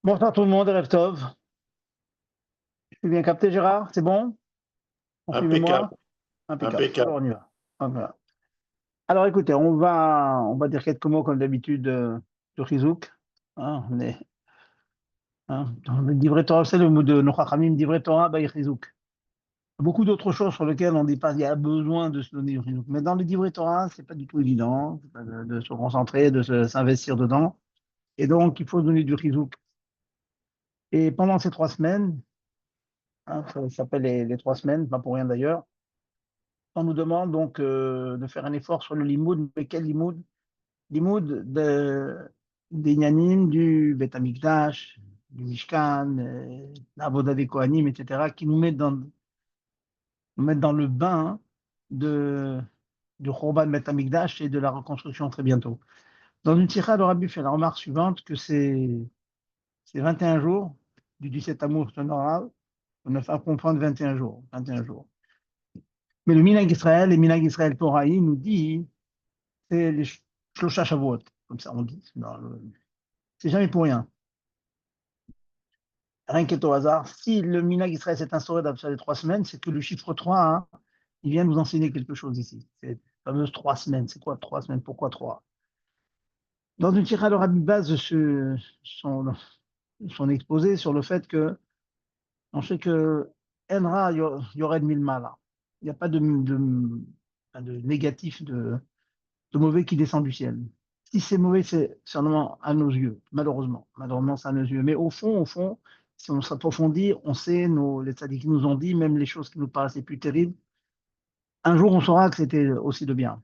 Bonsoir tout le monde, Erev Tov. Je suis bien capté, Gérard? C'est bon? Impeccable, Confirmez-moi. Impeccable. impeccable. Alors on y va. Voilà. Alors écoutez, on va dire quelques mots comme d'habitude de Chizouk. Dans le Divrei Torah, c'est le mot de nos Chachamim, Divrei Torah, by Chizouk. Beaucoup d'autres choses sur lesquelles on dit pas qu'il y a besoin de se donner du Chizouk. Mais dans le Divrei Torah, c'est pas du tout évident c'est pas de se concentrer, s'investir dedans. Et donc, il faut donner du Chizouk. Et pendant ces 3 semaines, ça s'appelle les 3 semaines, pas pour rien d'ailleurs. On nous demande donc de faire un effort sur le limoud, mais quel limoud? Limoud des Nyanim, du Bet Amikdash, du Mishkan, la Voda des Kohanim, etc., qui nous mettent dans le bain de, du Khorban Bet Amikdash et de la reconstruction très bientôt. Dans une tira, le Rabbi fait la remarque suivante que c'est 21 jours, du 17 amour honorable, on a fait comprendre 21 jours, 21 jours. Mais le Minag Israël, et Minag Israël Toraï nous dit c'est les Shlosha Shavuot, comme ça on dit. C'est jamais pour rien. Rien qu'est au hasard. Si le Minag Israël s'est instauré dans les 3 semaines, c'est que le chiffre 3, hein, il vient nous enseigner quelque chose ici. Ces fameuses 3 semaines. C'est quoi 3 semaines? Pourquoi 3? Dans une tirade, le Rabbi base son exposé sur le fait que on sait que Enra, il y aurait de mille mal. Il n'y a pas de négatif, de mauvais qui descend du ciel. Si c'est mauvais, c'est seulement à nos yeux, malheureusement. Malheureusement, c'est à nos yeux. Mais au fond, si on s'approfondit, on sait, les tzaddik nous ont dit, même les choses qui nous paraissaient plus terribles, un jour on saura que c'était aussi de bien.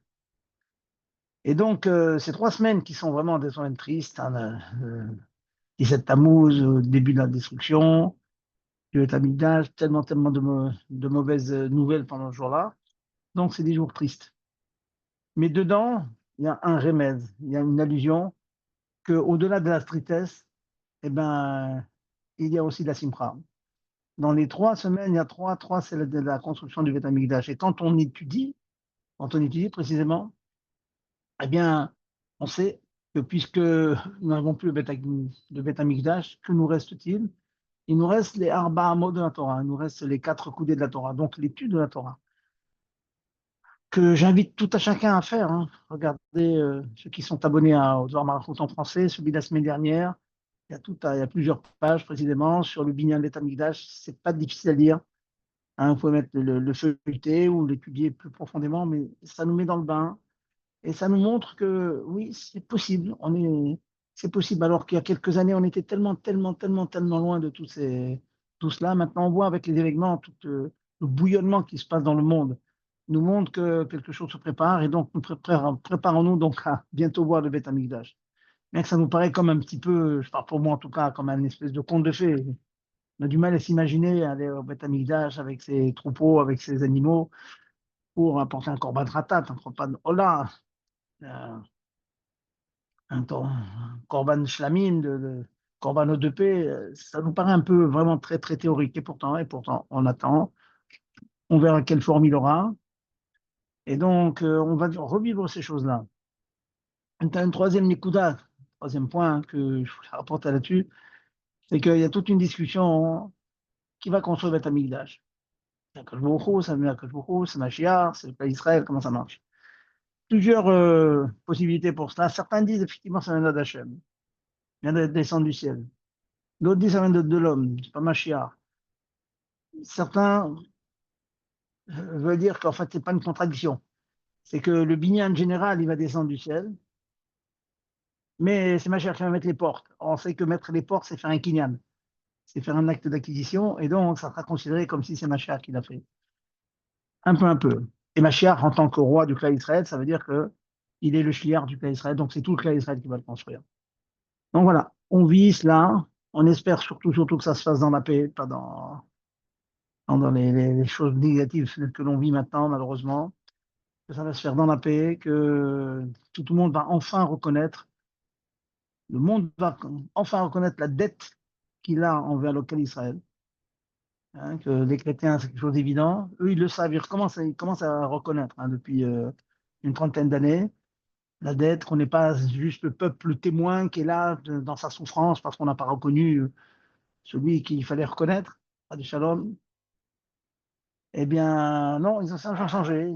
Et donc, ces 3 semaines qui sont vraiment des semaines tristes, hein, 17 Tammuz, début de la destruction, le Tamidage, tellement de mauvaises nouvelles pendant ce jour-là. Donc, c'est des jours tristes. Mais dedans, il y a un remède, il y a une allusion qu'au-delà de la tristesse, eh ben, il y a aussi de la simcha. Dans les 3 semaines, il y a trois, c'est la construction du Beth Amikdash. Et quand on étudie précisément, eh bien, on sait que puisque nous n'avons plus le Beth Amikdash, que nous reste-t-il? Il nous reste les Arba Amot de la Torah, il nous reste les 4 coudées de la Torah, donc l'étude de la Torah, que j'invite tout à chacun à faire, hein. Regardez ceux qui sont abonnés au Zohar Malachut en français, celui de la semaine dernière. Il y a plusieurs pages précisément sur le Binyan Beth Amikdash. C'est pas difficile à lire. Hein, vous pouvez mettre le feuilleter ou l'étudier plus profondément, mais ça nous met dans le bain et ça nous montre que oui, c'est possible. C'est possible. Alors qu'il y a quelques années, on était tellement loin de tout cela. Maintenant, on voit avec les événements, tout le bouillonnement qui se passe dans le monde nous montre que quelque chose se prépare et donc préparons-nous donc à bientôt voir le Beth Amikdash. Bien que ça nous paraît comme un petit peu, je parle pour moi en tout cas, comme un espèce de conte de fées. On a du mal à s'imaginer aller au Beth Amikdash avec ses troupeaux, avec ses animaux, pour apporter un korban ratat, un korban ola, euh, un korban shlamim, korban de paix. Ça nous paraît un peu vraiment très théorique. Et pourtant, on attend. On verra quelle forme il aura. Et donc, on va revivre ces choses-là. Un troisième nikuda, troisième point que je voulais rapporter là-dessus, c'est qu'il y a toute une discussion qui va construire Beth Amikdash. C'est Akash Baruch Hu, c'est Akash Baruch Hu, c'est Mashiach, c'est le peuple d'Israël, comment ça marche? Plusieurs possibilités pour cela. Certains disent effectivement ça vient d'Hachem, vient de descendre du ciel. D'autres disent ça vient de l'homme, c'est pas Mashiach. Certains veulent dire qu'en fait c'est pas une contradiction. C'est que le binyan général il va descendre du ciel, mais c'est Mashiach qui va mettre les portes. Or, on sait que mettre les portes c'est faire un kinyan, c'est faire un acte d'acquisition et donc ça sera considéré comme si c'est Mashiach qui l'a fait. Un peu. Et Mashiach, en tant que roi du clan Israël, ça veut dire que il est le shliach du clan Israël, donc c'est tout le clan Israël qui va le construire. Donc voilà, on vit cela, on espère surtout que ça se fasse dans la paix, pas dans les choses négatives que l'on vit maintenant, malheureusement, que ça va se faire dans la paix, que tout le monde va enfin reconnaître, le monde va enfin reconnaître la dette qu'il a envers le clan Israël. Hein, que les chrétiens, c'est quelque chose d'évident. Eux, ils le savent, ils commencent à reconnaître hein, depuis une trentaine d'années. la dette, qu'on n'est pas juste le peuple témoin qui est là dans sa souffrance parce qu'on n'a pas reconnu celui qu'il fallait reconnaître, pas de Shalom. Eh bien, non, ils ont ça a changé.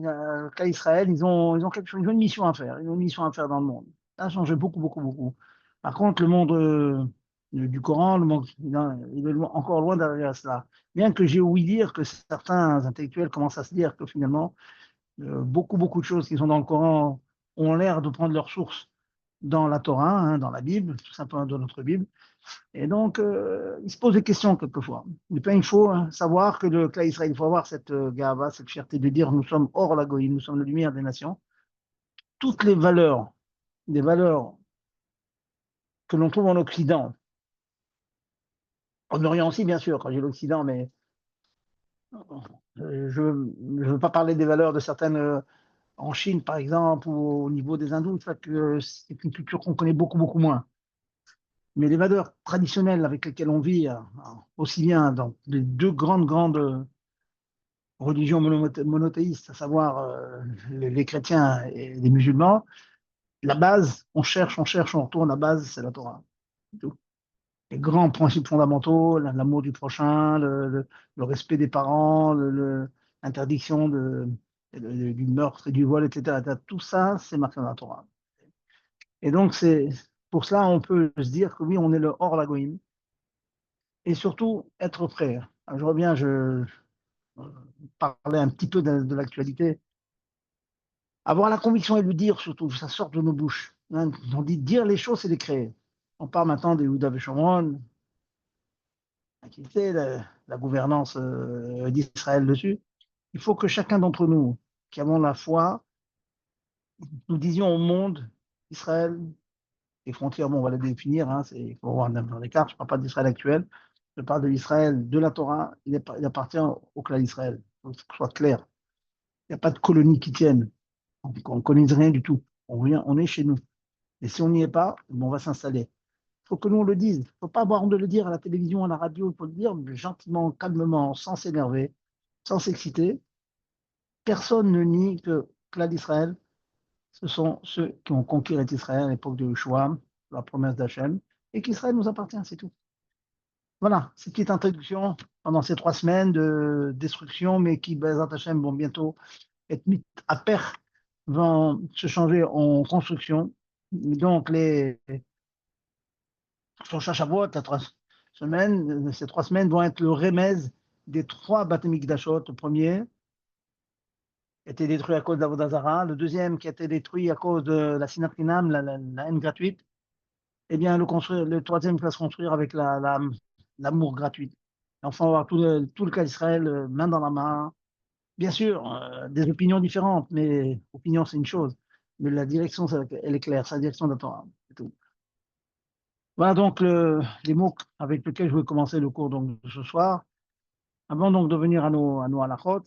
Qu'à Israël, ils ont quelque chose, ils ont une mission à faire. Ils ont une mission à faire dans le monde. Ça a changé beaucoup, beaucoup, beaucoup. Par contre, le monde du Coran, le monde, il est encore loin derrière cela. Bien que j'ai ouï dire que certains intellectuels commencent à se dire que finalement, beaucoup, beaucoup de choses qui sont dans le Coran ont l'air de prendre leur source dans la Torah, hein, dans la Bible, tout simplement dans notre Bible. Et donc, il se pose des questions quelquefois. Et puis, il faut savoir que le clan Israël, il faut avoir cette gava, cette fierté de dire nous sommes hors la goïne, nous sommes la lumière des nations. Toutes les valeurs, des valeurs que l'on trouve en Occident, en Orient aussi, bien sûr, quand j'ai l'Occident, mais je ne veux pas parler des valeurs de certaines en Chine, par exemple, ou au niveau des hindous, ça que c'est une culture qu'on connaît beaucoup, beaucoup moins. Mais les valeurs traditionnelles avec lesquelles on vit, aussi bien dans les deux grandes religions monothéistes, à savoir les chrétiens et les musulmans, la base, on cherche, on retourne, la base, c'est la Torah. C'est tout. Les grands principes fondamentaux, l'amour du prochain, le respect des parents, l'interdiction du meurtre et du vol, etc. Tout ça, c'est marqué dans la Torah. Et donc, c'est pour cela, on peut se dire que oui, on est le hors lagoïm, et surtout être prêt. Alors, je reviens, je parlais un petit peu de l'actualité. Avoir la conviction et le dire surtout, ça sort de nos bouches. Hein, on dit dire les choses, c'est les créer. On parle maintenant des Yehuda Shomron, qui était la gouvernance d'Israël dessus. Il faut que chacun d'entre nous, qui avons la foi, nous disions au monde, Israël, les frontières, bon, on va les définir, hein, il faut avoir dans les cartes, je ne parle pas d'Israël actuel, je parle de l'Israël, de la Torah, il appartient au clan d'Israël. Il faut que ce soit clair. Il n'y a pas de colonie qui tienne. On ne connaît rien du tout. On est chez nous. Et si on n'y est pas, on va s'installer. Il faut que nous, on le dise. Il ne faut pas avoir honte de le dire à la télévision, à la radio. Il faut le dire gentiment, calmement, sans s'énerver, sans s'exciter. Personne ne nie que là d'Israël, ce sont ceux qui ont conquis Israël à l'époque de Yeshua, la promesse d'Hachem, et qu'Israël nous appartient, c'est tout. Voilà, cette petite introduction pendant ces 3 semaines de destruction, mais qui, Bezat Hachem, vont bientôt être mises à perte, vont se changer en construction. Donc, sur Shavuot, ces 3 semaines vont être le remèze des 3 Beth Amikdashot. Le premier a été détruit à cause de l'Avodazara, le deuxième qui a été détruit à cause de la Sinatrinam, la haine gratuite. Eh bien, le troisième va se construire avec l'amour gratuit. Enfin, on va voir tout le cas d'Israël, main dans la main. Bien sûr, des opinions différentes, mais opinion, c'est une chose. Mais la direction, elle est claire, c'est la direction de la Torah. C'est tout. Voilà donc les mots avec lesquels je vais commencer le cours donc, de ce soir. Avant donc de venir à nos halachot,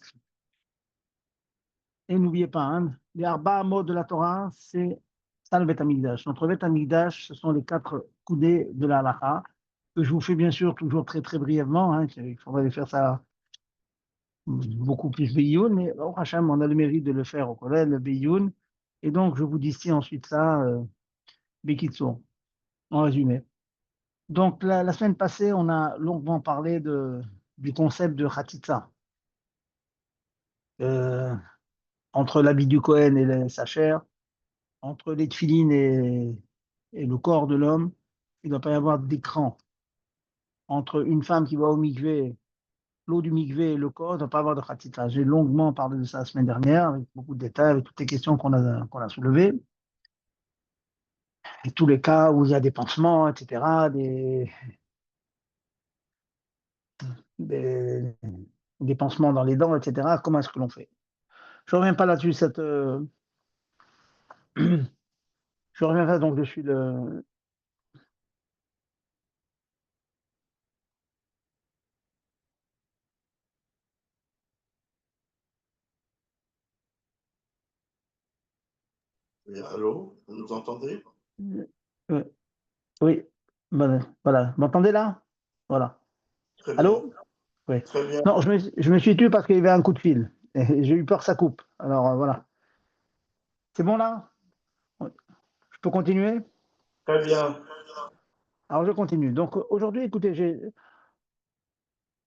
et n'oubliez pas, hein, les arba mots de la Torah, c'est ça le Bet Amikdash. Notre Bet Amikdash, ce sont les 4 coudées de la halacha, que je vous fais bien sûr toujours très très brièvement. Hein, il faudrait faire ça beaucoup plus Beyoun, mais au Hachem, on a le mérite de le faire au collège, le Beyoun. Et donc, je vous distille ensuite ça, Bekitsour, en résumé. Donc, la semaine passée, on a longuement parlé du concept de Khatitsa. Euh, Entre l'habit du Cohen et sa chair, entre les tefilines et le corps de l'homme, il ne doit pas y avoir d'écran. Entre une femme qui va au mikvé, l'eau du mikvé et le corps, il ne doit pas y avoir de khatita. J'ai longuement parlé de ça la semaine dernière, avec beaucoup de détails, avec toutes les questions qu'on a soulevées, et tous les cas où il y a des pansements, etc., des, des pansements dans les dents, etc., comment est-ce que l'on fait? Je ne reviens pas là-dessus, je reviens pas donc dessus le. Oui, allô, vous nous entendez? Oui, oui. Voilà. Vous m'entendez là? Voilà. Très bien, Allô? Oui. très bien. Non, je me suis tué parce qu'il y avait un coup de fil. Et j'ai eu peur que ça coupe. Alors voilà. C'est bon là? Oui. peux continuer? Très bien. Alors, je continue. Donc, aujourd'hui, écoutez, j'ai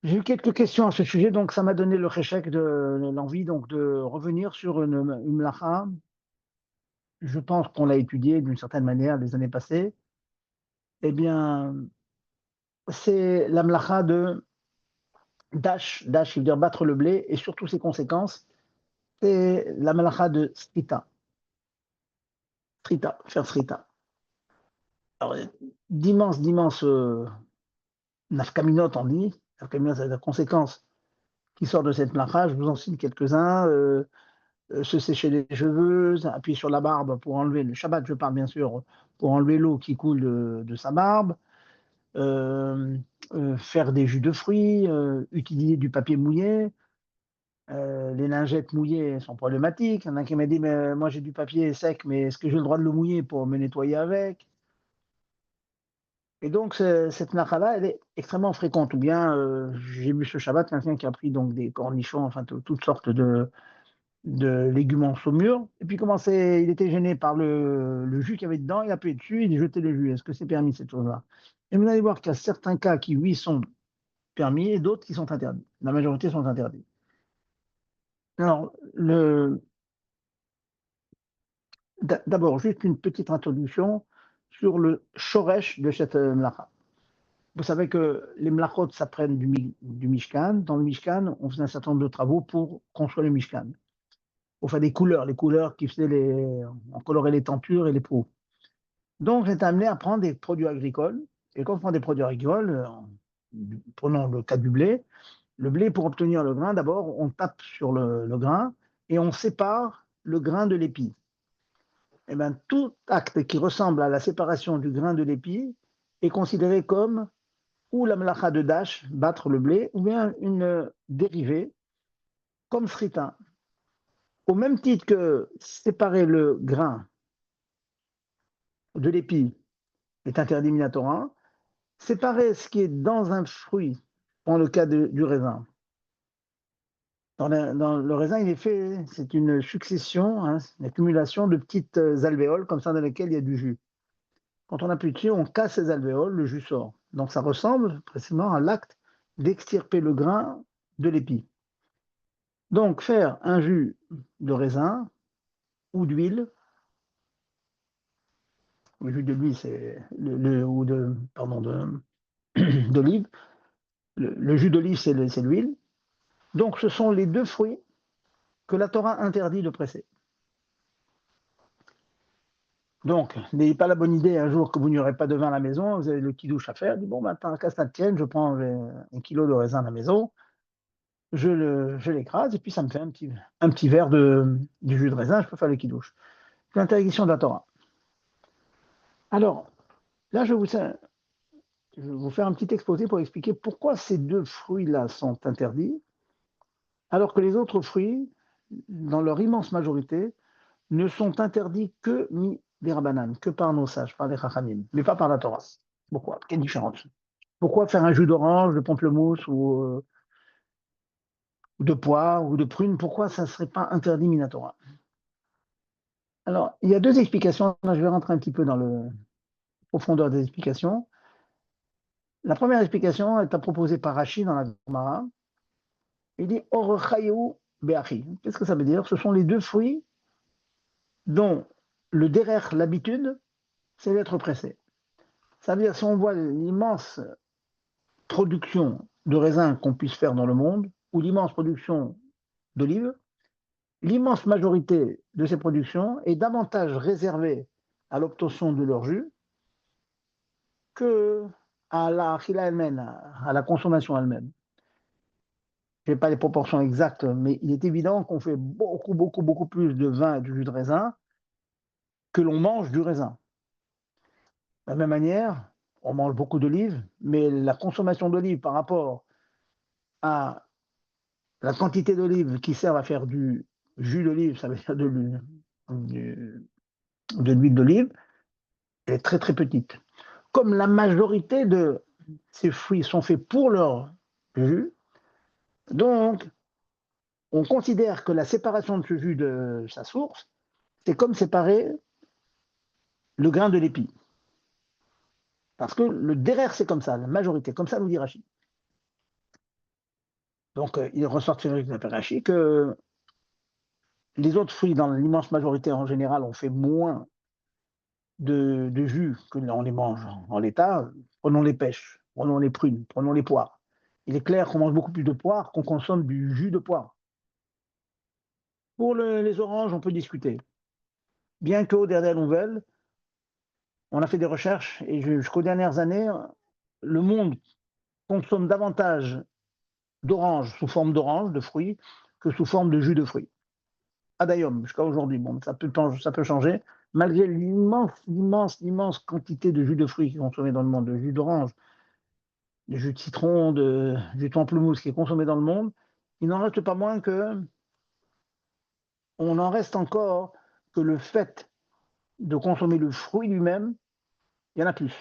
eu quelques questions à ce sujet, donc ça m'a donné le réchec de l'envie donc de revenir sur une mlacha. Je pense qu'on l'a étudiée d'une certaine manière les années passées. Eh bien, c'est la mlacha de dash. Dash, il veut dire battre le blé, et surtout ses conséquences. C'est la mlacha de srita. Srita, faire srita. Alors, d'immenses nafkaminot, on dit. Nafkaminot, c'est la conséquence qui sort de cette mlacha. Je vous en cite quelques-uns. Se sécher les cheveux, appuyer sur la barbe pour enlever le Shabbat, je parle bien sûr, pour enlever l'eau qui coule de sa barbe, euh, faire des jus de fruits, utiliser du papier mouillé. Les lingettes mouillées sont problématiques. Il y en a qui m'a dit, mais moi j'ai du papier sec, mais est-ce que j'ai le droit de le mouiller pour me nettoyer avec? Et donc cette nakhala, elle est extrêmement fréquente. Ou bien j'ai vu ce Shabbat quelqu'un qui a pris donc des cornichons, enfin toutes sortes de légumes en saumure. Et puis, il était gêné par le jus qu'il y avait dedans, il a appuyé dessus, il a jeté le jus. Est-ce que c'est permis, cette chose-là? Et vous allez voir qu'il y a certains cas qui, oui, sont permis et d'autres qui sont interdits. La majorité sont interdits. Alors, d'abord, juste une petite introduction sur le shoresh de cette mlacha. Vous savez que les mlachot s'apprennent du Mishkan. Dans le Mishkan, on faisait un certain nombre de travaux pour construire le Mishkan. On fait des couleurs, les couleurs qui faisaient on colorait les tentures et les pots. Donc, j'étais amené à prendre des produits agricoles. Et quand on prend des produits agricoles, prenons le cas du blé. Le blé, pour obtenir le grain, d'abord, on tape sur le grain et on sépare le grain de l'épi. Et bien, tout acte qui ressemble à la séparation du grain de l'épi est considéré comme ou la mlacha de dash, battre le blé, ou bien une dérivée comme srita. Au même titre que séparer le grain de l'épi est interdit minatora, séparer ce qui est dans un fruit, dans le cas du raisin. Dans le raisin, il est fait, c'est une succession, hein, une accumulation de petites alvéoles, comme ça, dans lesquelles il y a du jus. Quand on appuie dessus, on casse ces alvéoles, le jus sort. Donc ça ressemble précisément à l'acte d'extirper le grain de l'épi. Donc faire un jus de raisin ou d'huile, le jus de l'huile, c'est ou de, pardon, d'olive. Le jus d'olive, c'est l'huile. Donc ce sont les deux fruits que la Torah interdit de presser. Donc, n'ayez pas la bonne idée un jour que vous n'aurez pas de vin à la maison, vous avez le kidouche à faire, dites bon, maintenant, qu'à ça tienne, je prends un kilo de raisin à la maison, je l'écrase, et puis ça me fait un petit verre du jus de raisin, je peux faire le kidouche. C'est l'interdiction de la Torah. Alors, là, je vais vous faire un petit exposé pour expliquer pourquoi ces deux fruits-là sont interdits, alors que les autres fruits, dans leur immense majorité, ne sont interdits que des rabanan, que par nos sages, par les chachamim, mais pas par la Torah. Pourquoi? Quelle différence? Pourquoi faire un jus d'orange, de pamplemousse ou de poire ou de prune? Pourquoi ça ne serait pas interdit minatora? Alors, il y a deux explications. Là, je vais rentrer un petit peu dans le profondeur des explications. La première explication est à proposer par Rashi dans la Gemara. Il dit Orchayou Beachi. Qu'est-ce que ça veut dire? Ce sont les deux fruits dont le derrière, l'habitude, c'est d'être pressé. Ça veut dire, si on voit l'immense production de raisins qu'on puisse faire dans le monde, ou l'immense production d'olives, l'immense majorité de ces productions est davantage réservée à l'obtention de leur jus que à la achila elle-même, à la consommation elle-même. Je n'ai pas les proportions exactes, mais il est évident qu'on fait beaucoup plus de vin et de jus de raisin que l'on mange du raisin. De la même manière, on mange beaucoup d'olives, mais la consommation d'olives par rapport à la quantité d'olives qui servent à faire du jus d'olive, ça veut dire de l'huile d'olive, est très petite. Comme la majorité de ces fruits sont faits pour leur jus, donc on considère que la séparation de ce jus de sa source, c'est comme séparer le grain de l'épi. Parce que le derer, c'est comme ça, la majorité, comme ça nous dit Rachid. Donc, il ressort de Rachid que les autres fruits, dans l'immense majorité en général, ont fait moins de jus que l'on les mange en l'état. Prenons les pêches, prenons les prunes, prenons les poires. Il est clair qu'on mange beaucoup plus de poires qu'on consomme du jus de poire. Pour les oranges, on peut discuter. Bien qu'aux dernières nouvelles, on a fait des recherches et jusqu'aux dernières années, le monde consomme davantage d'oranges sous forme d'oranges, de fruits, que sous forme de jus de fruits. Adayom, jusqu'à aujourd'hui. Bon, ça peut changer, malgré l'immense quantité de jus de fruits qui est consommée dans le monde, de jus d'orange, de jus de citron, de jus de pamplemousse qui est consommé dans le monde, il n'en reste pas moins que on en reste encore que le fait de consommer le fruit lui-même, il y en a plus.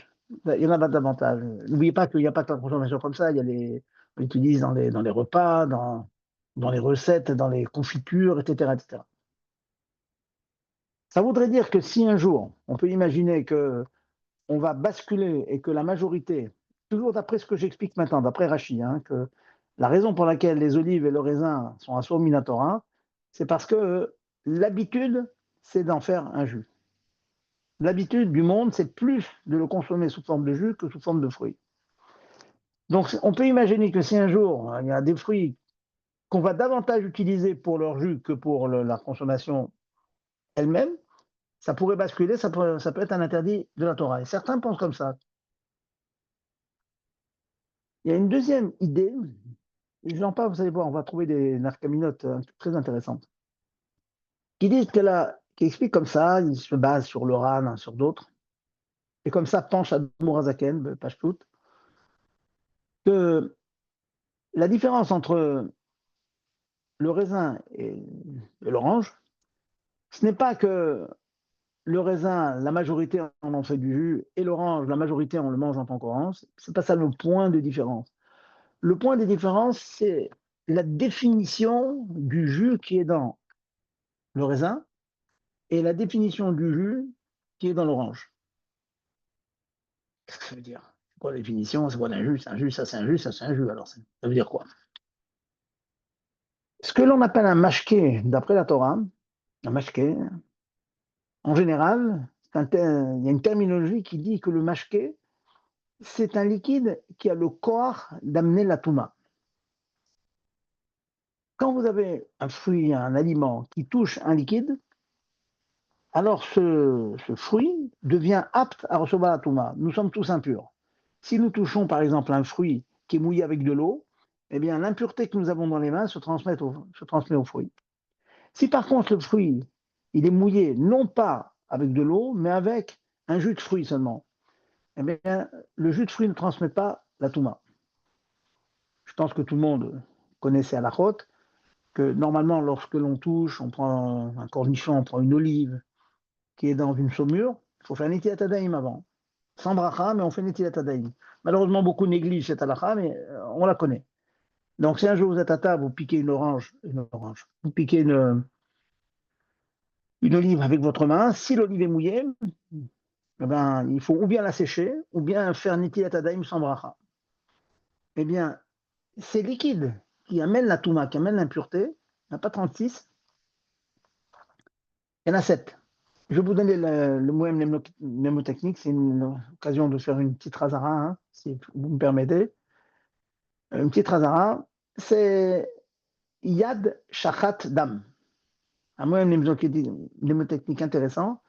Il y en a davantage. N'oubliez pas qu'il n'y a pas que la consommation comme ça, on l'utilise dans les repas, dans les recettes, dans les confitures, etc., etc. Ça voudrait dire que si un jour, on peut imaginer que on va basculer et que la majorité, toujours d'après ce que j'explique maintenant, d'après Rachid, hein, que la raison pour laquelle les olives et le raisin sont assourds minatora, c'est parce que l'habitude, c'est d'en faire un jus. L'habitude du monde, c'est plus de le consommer sous forme de jus que sous forme de fruits. Donc, on peut imaginer que si un jour, il y a des fruits qu'on va davantage utiliser pour leur jus que pour la consommation elle-même, ça pourrait basculer, ça peut être un interdit de la Torah. Et certains pensent comme ça. Il y a une deuxième idée, j'en parle, vous allez voir, on va trouver des nafkaminotes très intéressantes, qui disent qui expliquent comme ça, ils se basent sur le Ran, hein, sur d'autres, et comme ça penche à Mourazaken, Pashtout, que la différence entre le raisin et l'orange, ce n'est pas que le raisin, la majorité en fait du jus, et l'orange, la majorité on le mange en tant qu'orange, c'est pas ça le point de différence. Le point de différence, c'est la définition du jus qui est dans le raisin et la définition du jus qui est dans l'orange. Qu'est-ce que ça veut dire? C'est quoi la définition? C'est quoi un jus? C'est un jus, ça c'est un jus, ça c'est un jus. Alors ça veut dire quoi? Ce que l'on appelle un mashké, d'après la Torah, un mashké, en général, il y a une terminologie qui dit que le mashké, c'est un liquide qui a le corps d'amener la touma. Quand vous avez un fruit, un aliment qui touche un liquide, alors ce fruit devient apte à recevoir la touma. Nous sommes tous impurs. Si nous touchons par exemple un fruit qui est mouillé avec de l'eau, eh bien l'impureté que nous avons dans les mains se transmet au fruit. Si par contre le fruit, il est mouillé non pas avec de l'eau, mais avec un jus de fruit seulement, eh bien le jus de fruit ne transmet pas la touma. Je pense que tout le monde connaît ces halakhot, que normalement lorsque l'on touche, on prend un cornichon, on prend une olive qui est dans une saumure, il faut faire un netilat yadayim avant. Sans bracha, mais on fait netilat yadayim. Malheureusement, beaucoup négligent cette halakha, mais on la connaît. Donc, si un jour vous êtes à table, vous piquez vous piquez une olive avec votre main, si l'olive est mouillée, eh ben, il faut ou bien la sécher, ou bien faire netilat yadayim sans bracha. Eh bien, ces liquides qui amènent la touma, qui amènent l'impureté, il n'y en a pas 36, il y en a 7. Je vais vous donner le moyen mnémotechnique, c'est une occasion de faire une petite razara, hein, si vous me permettez. Une petite razara, c'est Yad Shachat Dam. Un moyen mnémotechnique intéressant.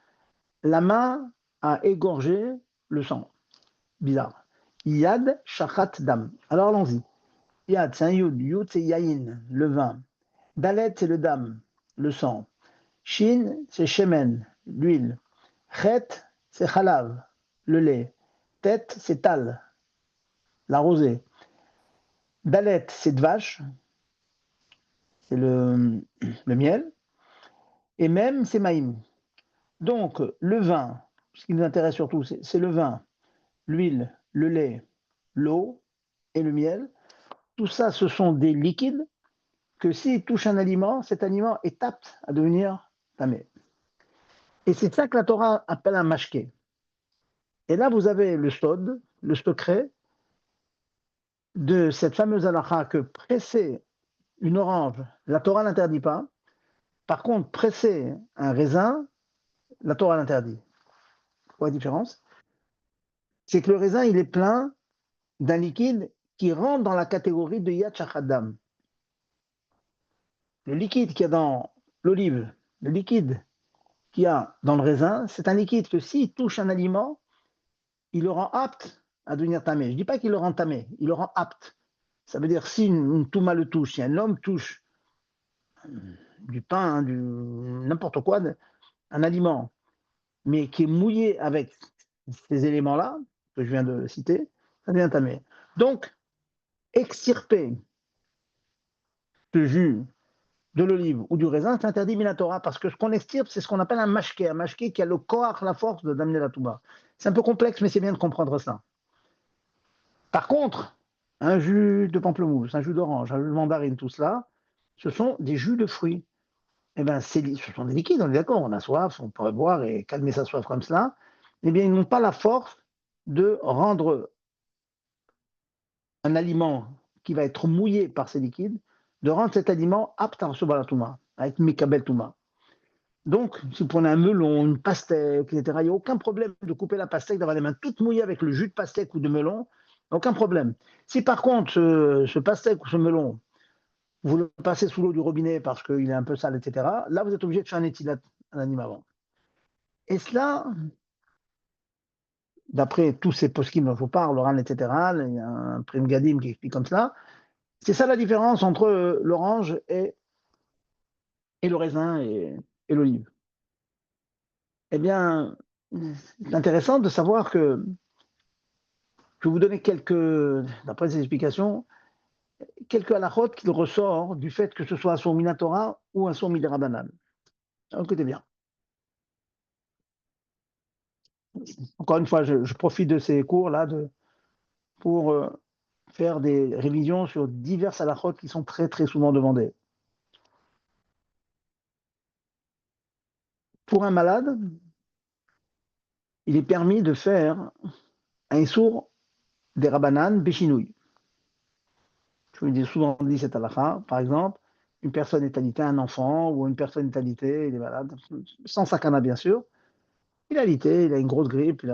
La main a égorgé le sang. Bizarre. Yad Shachat Dam. Alors allons-y. Yad, c'est un Yud. Yud, c'est Yayin, le vin. Dalet, c'est le Dam, le sang. Shin, c'est Shemen, l'huile. Chet, c'est Chalav, le lait. Tet, c'est Tal, la rosée. Dalet, c'est Dvash, c'est le miel. Et même, c'est Maïm. Donc, le vin, ce qui nous intéresse surtout, c'est le vin, l'huile, le lait, l'eau et le miel. Tout ça, ce sont des liquides que s'ils touchent un aliment, cet aliment est apte à devenir tamé. Et c'est ça que la Torah appelle un mashké. Et là, vous avez le stod, le secret de cette fameuse halakha que presser une orange, la Torah n'interdit pas. Par contre, presser un raisin, la Torah l'interdit. Quoi la différence? C'est que le raisin, il est plein d'un liquide qui rentre dans la catégorie de Yad Shachadam. Le liquide qu'il y a dans l'olive, le liquide qu'il y a dans le raisin, c'est un liquide que s'il touche un aliment, il le rend apte à devenir tamé. Je ne dis pas qu'il le rend tamé, il le rend apte. Ça veut dire si une touma le touche, si un homme touche du pain, n'importe quoi, un aliment, mais qui est mouillé avec ces éléments-là, que je viens de citer, ça devient tamé. Donc, extirper ce jus de l'olive ou du raisin, c'est interdit minatora, parce que ce qu'on extirpe, c'est ce qu'on appelle un mashké qui a le corps, la force d'amener la touba. C'est un peu complexe, mais c'est bien de comprendre ça. Par contre, un jus de pamplemousse, un jus d'orange, un jus de mandarine, tout cela, ce sont des jus de fruits. Eh bien, ce sont des liquides, on est d'accord, on a soif, on pourrait boire et calmer sa soif comme cela. Eh bien, ils n'ont pas la force de rendre un aliment qui va être mouillé par ces liquides, de rendre cet aliment apte à recevoir la touma, avec Mikabel Touma. Donc, si vous prenez un melon, une pastèque, etc., il n'y a aucun problème de couper la pastèque, d'avoir les mains toutes mouillées avec le jus de pastèque ou de melon, aucun problème. Si par contre, ce pastèque ou ce melon, vous le passez sous l'eau du robinet parce qu'il est un peu sale, etc., là, vous êtes obligé de faire un étilat à l'anime avant. Et cela, d'après tous ces poskim dont je vous parle, l'oran, etc., il y a un Prim Gadim qui explique comme cela, c'est ça la différence entre l'orange et le raisin et l'olive. Eh bien, c'est intéressant de savoir que je vais vous donner d'après ces explications, quelques halakhot qui ressortent du fait que ce soit un son minatora ou un son midirabanan. Écoutez bien. Encore une fois, je profite de ces cours-là pour faire des révisions sur diverses halakhot qui sont très très souvent demandées. Pour un malade, il est permis de faire un issour des rabanan béchinouille. Je vous ai souvent dit cette halakha, par exemple, une personne est alitée, un enfant, ou une personne est alitée, il est malade, sans sakana bien sûr, il est alité, il a une grosse grippe,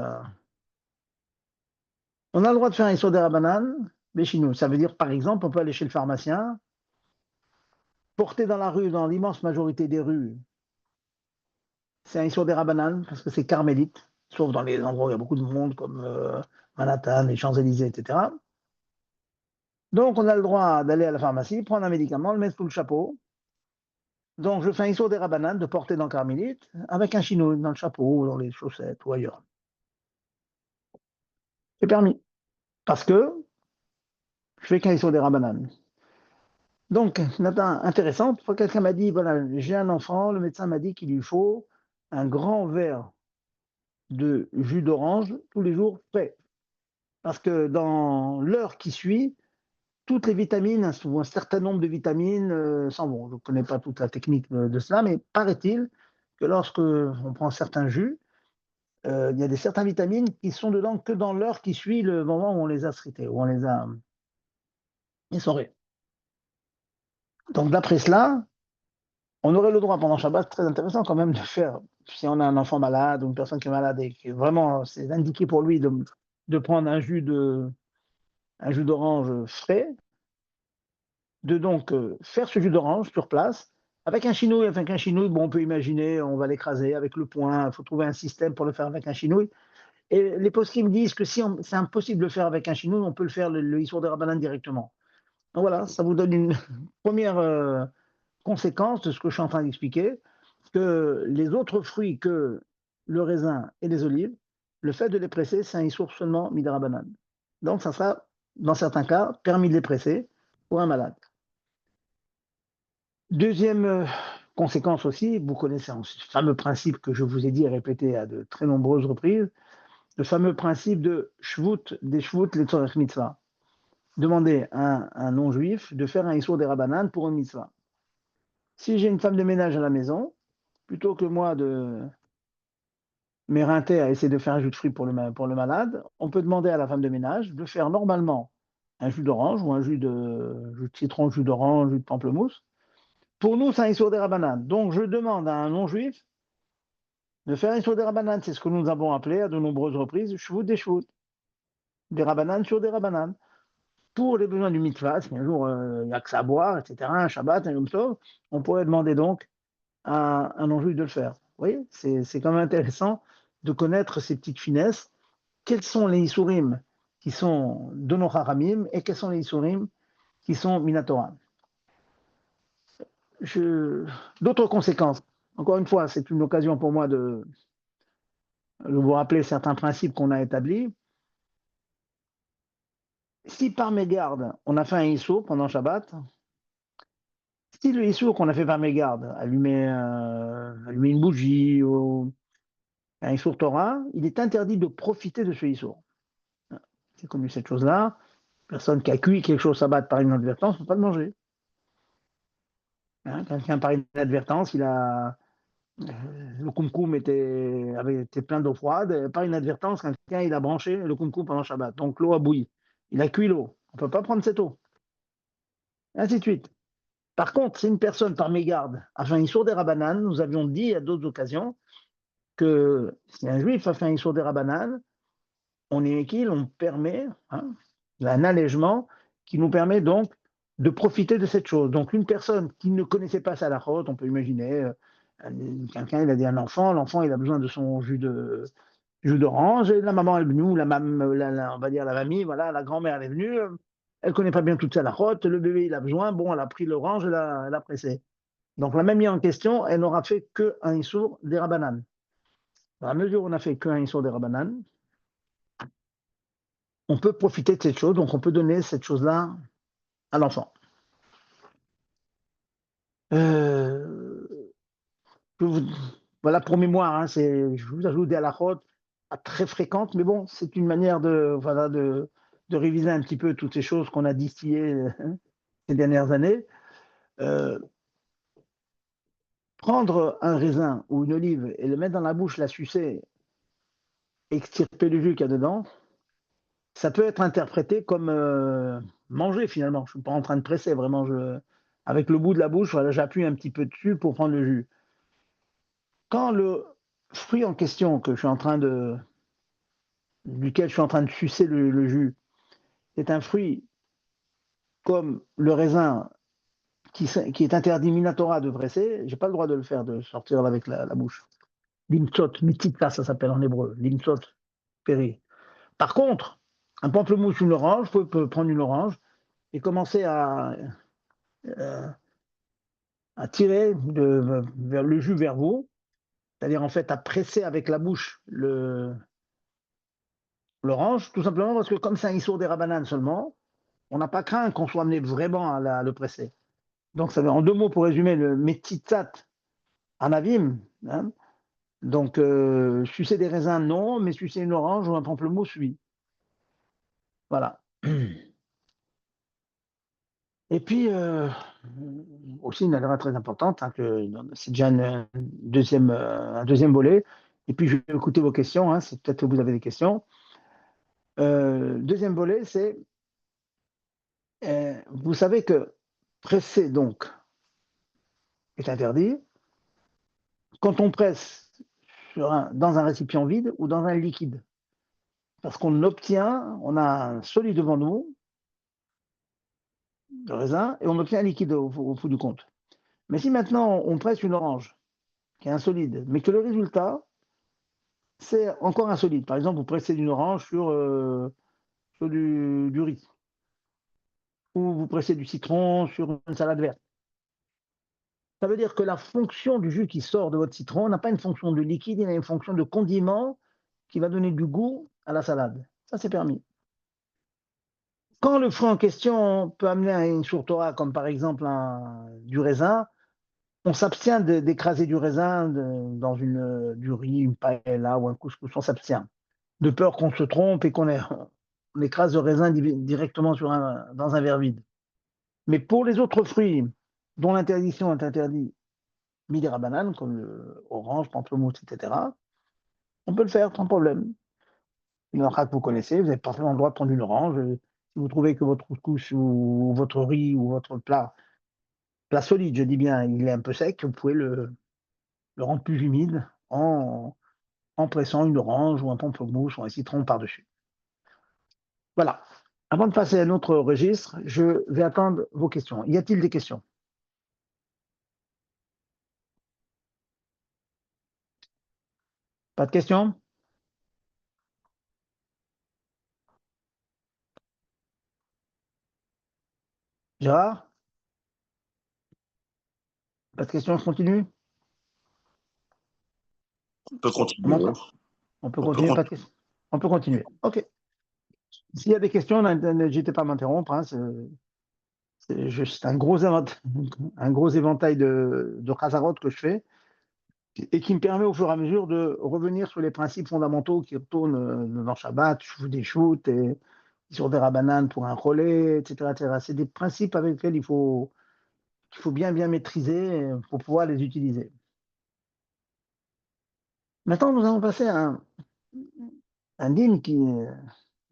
on a le droit de faire un issour des rabanan béchinouille. Ça veut dire, par exemple, on peut aller chez le pharmacien, porter dans la rue, dans l'immense majorité des rues, c'est un issour des rabanan, parce que c'est carmélite, sauf dans les endroits où il y a beaucoup de monde, comme Manhattan, les Champs-Élysées, etc. Donc, on a le droit d'aller à la pharmacie, prendre un médicament, le mettre sous le chapeau. Donc, je fais un issour des rabanan de porter dans le carmélite avec un chinois dans le chapeau, ou dans les chaussettes, ou ailleurs. C'est permis. Parce que je fais qu'un issour des rabanan. Donc, intéressant, quelqu'un m'a dit, voilà, j'ai un enfant, le médecin m'a dit qu'il lui faut un grand verre de jus d'orange tous les jours frais. Parce que dans l'heure qui suit, toutes les vitamines, ou un certain nombre de vitamines s'en vont. Je ne connais pas toute la technique de cela, mais paraît-il que lorsque on prend certains jus, il y a certaines vitamines qui sont dedans que dans l'heure qui suit le moment où on les a frités, où on les a essorés. Donc d'après cela, on aurait le droit pendant Shabbat, très intéressant quand même, de faire, si on a un enfant malade ou une personne qui est malade et qui vraiment, c'est indiqué pour lui de prendre un jus d'orange frais, de donc faire ce jus d'orange sur place, avec un chinouille. Avec un chinouille, bon, on peut imaginer, on va l'écraser avec le poing, il faut trouver un système pour le faire avec un chinouille. Et les poskim me disent que si c'est impossible de le faire avec un chinouille, on peut le faire le Issour de Rabbanan directement. Donc voilà, ça vous donne une première conséquence de ce que je suis en train d'expliquer, que les autres fruits que le raisin et les olives, le fait de les presser, c'est un Issour seulement Midarabanan. Donc ça sera, dans certains cas, permis de les presser pour un malade. Deuxième conséquence aussi, vous connaissez ce fameux principe que je vous ai dit et répété à de très nombreuses reprises, le fameux principe de Shvut, des Shvut, les Tzorech Mitzvah. Demander à un non-juif de faire un Issour des Rabbanan pour une mitzvah. Si j'ai une femme de ménage à la maison, plutôt que moi m'éreinter à essayer de faire un jus de fruits pour le malade, on peut demander à la femme de ménage de faire normalement un jus d'orange ou un jus de citron, jus d'orange, jus de pamplemousse. Pour nous, c'est un issour des rabanan. Donc, je demande à un non-juif de faire un issour des rabanan. C'est ce que nous avons appelé à de nombreuses reprises shvout des shvout, des rabanan sur des rabanan. Pour les besoins du mitzvah, si un jour il n'y a que ça à boire, etc., un Shabbat, un Yom Tov, on pourrait demander donc à un non-juif de le faire. Vous voyez, c'est quand même intéressant de connaître ces petites finesses. Quels sont les Issourim qui sont de nos Haramim et quels sont les Issourim qui sont Minatora. D'autres conséquences. Encore une fois, c'est une occasion pour moi de vous rappeler certains principes qu'on a établis. Si par mégarde, on a fait un Issour pendant Shabbat, si le Issour qu'on a fait par mégarde, allumer une bougie ou un Issour Torah, il est interdit de profiter de ce Issour. C'est connu cette chose-là. Personne qui a cuit quelque chose Shabbat par inadvertance ne peut pas le manger. Quelqu'un par inadvertance, le kumkum avait été plein d'eau froide. Par inadvertance, quelqu'un il a branché le kumkum pendant Shabbat. Donc l'eau a bouilli. Il a cuit l'eau. On ne peut pas prendre cette eau. Et ainsi de suite. Par contre, si une personne par mégarde a fait un issour des rabanan, nous avions dit à d'autres occasions que si un juif a fait un issour des rabanan, on est équil, on permet un allègement qui nous permet donc de profiter de cette chose. Donc une personne qui ne connaissait pas sa halachot, on peut imaginer quelqu'un il a dit à un enfant, l'enfant il a besoin de son jus d'orange, et la maman est venue, on va dire la mamie, voilà, la grand-mère elle est venue, elle connaît pas bien toute sa halachot, le bébé il a besoin, bon elle a pris l'orange, elle a pressé. Donc la mamie en question, elle n'aura fait qu'un issour des rabanan. Dans la mesure où on n'a fait qu'un issour des rabanan, on peut profiter de cette chose, donc on peut donner cette chose-là à l'enfant. Euh, vous, voilà pour mémoire, je vous ajoute des halachot pas très fréquentes, mais bon, c'est une manière de réviser un petit peu toutes ces choses qu'on a distillées ces dernières années. Euh, Prendre un raisin ou une olive et le mettre dans la bouche, la sucer, extirper le jus qu'il y a dedans, ça peut être interprété comme manger finalement. Je ne suis pas en train de presser, vraiment. Avec le bout de la bouche, voilà, j'appuie un petit peu dessus pour prendre le jus. Quand le fruit en question duquel je suis en train de sucer le jus, c'est un fruit comme le raisin qui est interdit minatora de presser, je n'ai pas le droit de le faire, de sortir avec la bouche. Limtsot, mitita, ça s'appelle en hébreu. Limtsot, péri. Par contre, un pamplemousse, une orange, vous pouvez prendre une orange et commencer euh, à tirer le jus vers vous, c'est-à-dire en fait à presser avec la bouche l'orange, tout simplement parce que comme c'est un issour des rabanan seulement, on n'a pas craint qu'on soit amené vraiment à le presser. Donc, ça veut, en deux mots pour résumer, le metitzat anavim, hein, donc sucer des raisins, non, mais sucer une orange ou un pamplemousse, oui. Voilà. Et puis, aussi une erreur très importante, c'est déjà un deuxième volet. Et puis, je vais écouter vos questions, c'est peut-être que vous avez des questions. Deuxième volet, c'est, vous savez que presser, donc, est interdit quand on presse dans un récipient vide ou dans un liquide. Parce on a un solide devant nous, le raisin, et on obtient un liquide au bout du compte. Mais si maintenant on presse une orange, qui est un solide, mais que le résultat, c'est encore un solide. Par exemple, vous pressez une orange sur du riz, ou vous pressez du citron sur une salade verte. Ça veut dire que la fonction du jus qui sort de votre citron n'a pas une fonction de liquide, il a une fonction de condiment qui va donner du goût à la salade. Ça, c'est permis. Quand le fruit en question peut amener à une sourtora, comme par exemple du raisin, on s'abstient d'écraser du raisin dans du riz, une paella ou un couscous, on s'abstient. De peur qu'on se trompe et on écrase le raisin directement dans un verre vide. Mais pour les autres fruits dont l'interdiction est interdite, midera banane, comme l'orange, pamplemousse, etc., On peut le faire sans problème. Une halakha que vous connaissez, vous avez parfaitement le droit de prendre une orange. Si vous trouvez que votre couscous ou votre riz ou votre plat solide, je dis bien, il est un peu sec, vous pouvez le rendre plus humide en pressant une orange ou un pamplemousse ou un citron par-dessus. Voilà. Avant de passer à un autre registre, je vais attendre vos questions. Y a-t-il des questions? Pas de questions? Gérard? Pas de questions, je continue? On peut On continuer. m'entend? On peut On peut continuer, pas de questions? On peut continuer. OK. S'il y a des questions, n'hésitez pas à m'interrompre. Hein, c'est juste un gros éventail de chazarot que je fais et qui me permet au fur et à mesure de revenir sur les principes fondamentaux qui retournent dans Shabbat, des shoots et sur des rabbanan pour un relais, etc., etc. C'est des principes avec lesquels qu'il faut bien maîtriser pour pouvoir les utiliser. Maintenant, nous allons passer à un dîme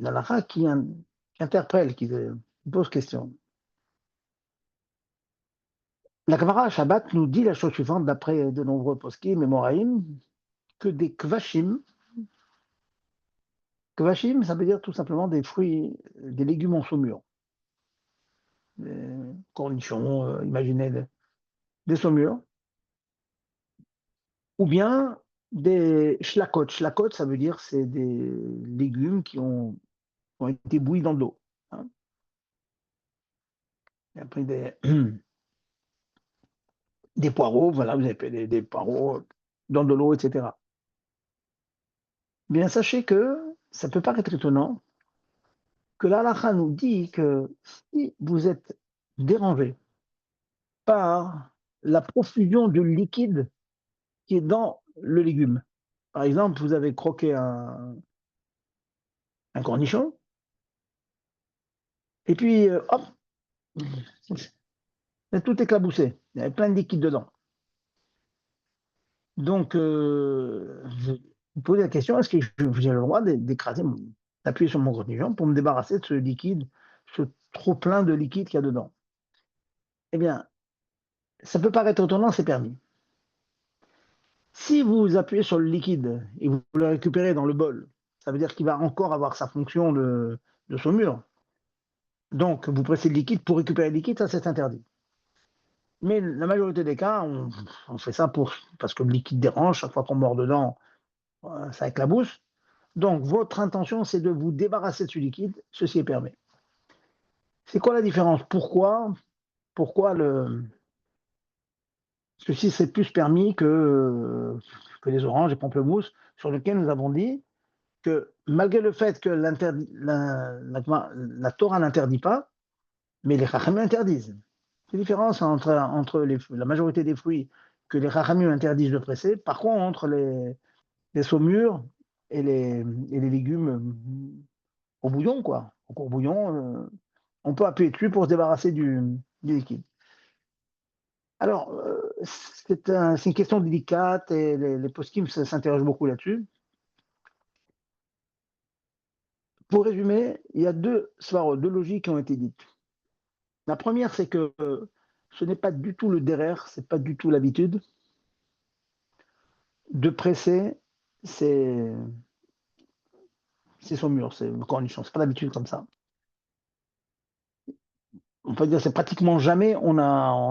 l'halakha qui interpelle, qui pose question. La Gemara Shabbat nous dit la chose suivante, d'après de nombreux poskim et moraïm, que des kvashim, ça veut dire tout simplement des fruits, des légumes en saumure, des cornichons, imaginez des saumures, ou bien des shlakot. Shlakot, ça veut dire c'est des légumes qui ont été bouillis dans de l'eau. Hein. Et après des poireaux, voilà, vous avez fait des poireaux dans de l'eau, etc. Bien, sachez que ça peut paraître étonnant que l'halakha nous dit que si vous êtes dérangé par la profusion de liquide qui est dans le légume, par exemple, vous avez croqué un cornichon, et puis, hop, c'est tout éclaboussé, il y avait plein de liquide dedans. Donc, je vous posez la question, est-ce que j'ai le droit d'écraser, d'appuyer sur mon cornichon pour me débarrasser de ce liquide, ce trop plein de liquide qu'il y a dedans? Eh bien, ça peut paraître étonnant, c'est permis. Si vous appuyez sur le liquide et vous le récupérez dans le bol, ça veut dire qu'il va encore avoir sa fonction de saumure. Donc, vous pressez le liquide pour récupérer le liquide, ça c'est interdit. Mais la majorité des cas, on fait ça parce que le liquide dérange, chaque fois qu'on mord dedans, ça éclabousse. Donc, votre intention, c'est de vous débarrasser de ce liquide, ceci est permis. C'est quoi la différence? Pourquoi ceci serait plus permis que les oranges et pamplemousses, sur lesquels nous avons dit que malgré le fait que la Torah n'interdit pas, mais les Chachamim interdisent. C'est la différence entre la majorité des fruits que les Chachamim interdisent de presser. Par contre, les saumures et les légumes au bouillon, quoi. Au bouillon, on peut appuyer dessus pour se débarrasser du liquide. Alors, c'est une question délicate et les poskim s'interrogent beaucoup là-dessus. Pour résumer, il y a deux logiques qui ont été dites. La première, c'est que ce n'est pas du tout le derrière, c'est pas du tout l'habitude de presser ces saumures, ces cornichons. C'est pas l'habitude comme ça. On peut dire c'est pratiquement jamais on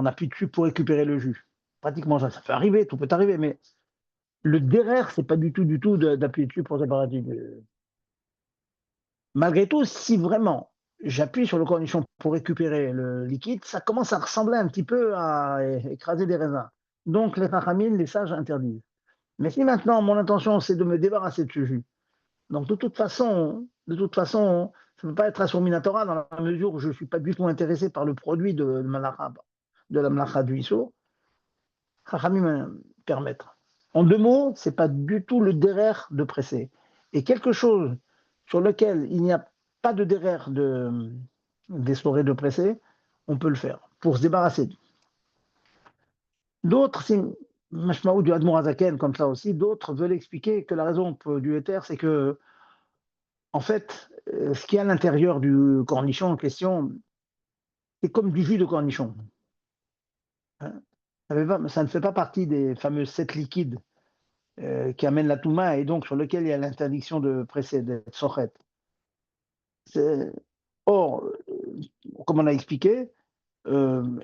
appuie dessus pour récupérer le jus. Pratiquement jamais. Ça peut arriver, tout peut arriver, mais le derrière, c'est pas du tout d'appuyer dessus pour séparer. Malgré tout, si vraiment j'appuie sur le cornichon pour récupérer le liquide, ça commence à ressembler un petit peu à écraser des raisins. Donc les chachamim, les sages interdisent. Mais si maintenant mon intention c'est de me débarrasser de ce jus, donc de toute façon, ça ne peut pas être assur minatora dans la mesure où je ne suis pas du tout intéressé par le produit de la mlacha du Issour, chachamim permettent. En deux mots, c'est pas du tout le derrière de presser. Et quelque chose sur lequel il n'y a pas de derrière d'essorer de presser, on peut le faire pour se débarrasser. D'autres, Mashmaou du Admour Azaken, comme ça aussi, d'autres veulent expliquer que la raison du éther, c'est que, en fait, ce qui est à l'intérieur du cornichon en question, c'est comme du jus de cornichon, hein. Ça ne fait pas partie des fameux 7 liquides qui amènent la Touma et donc sur lequel il y a l'interdiction de presser, d'être sochet. Or, comme on a expliqué,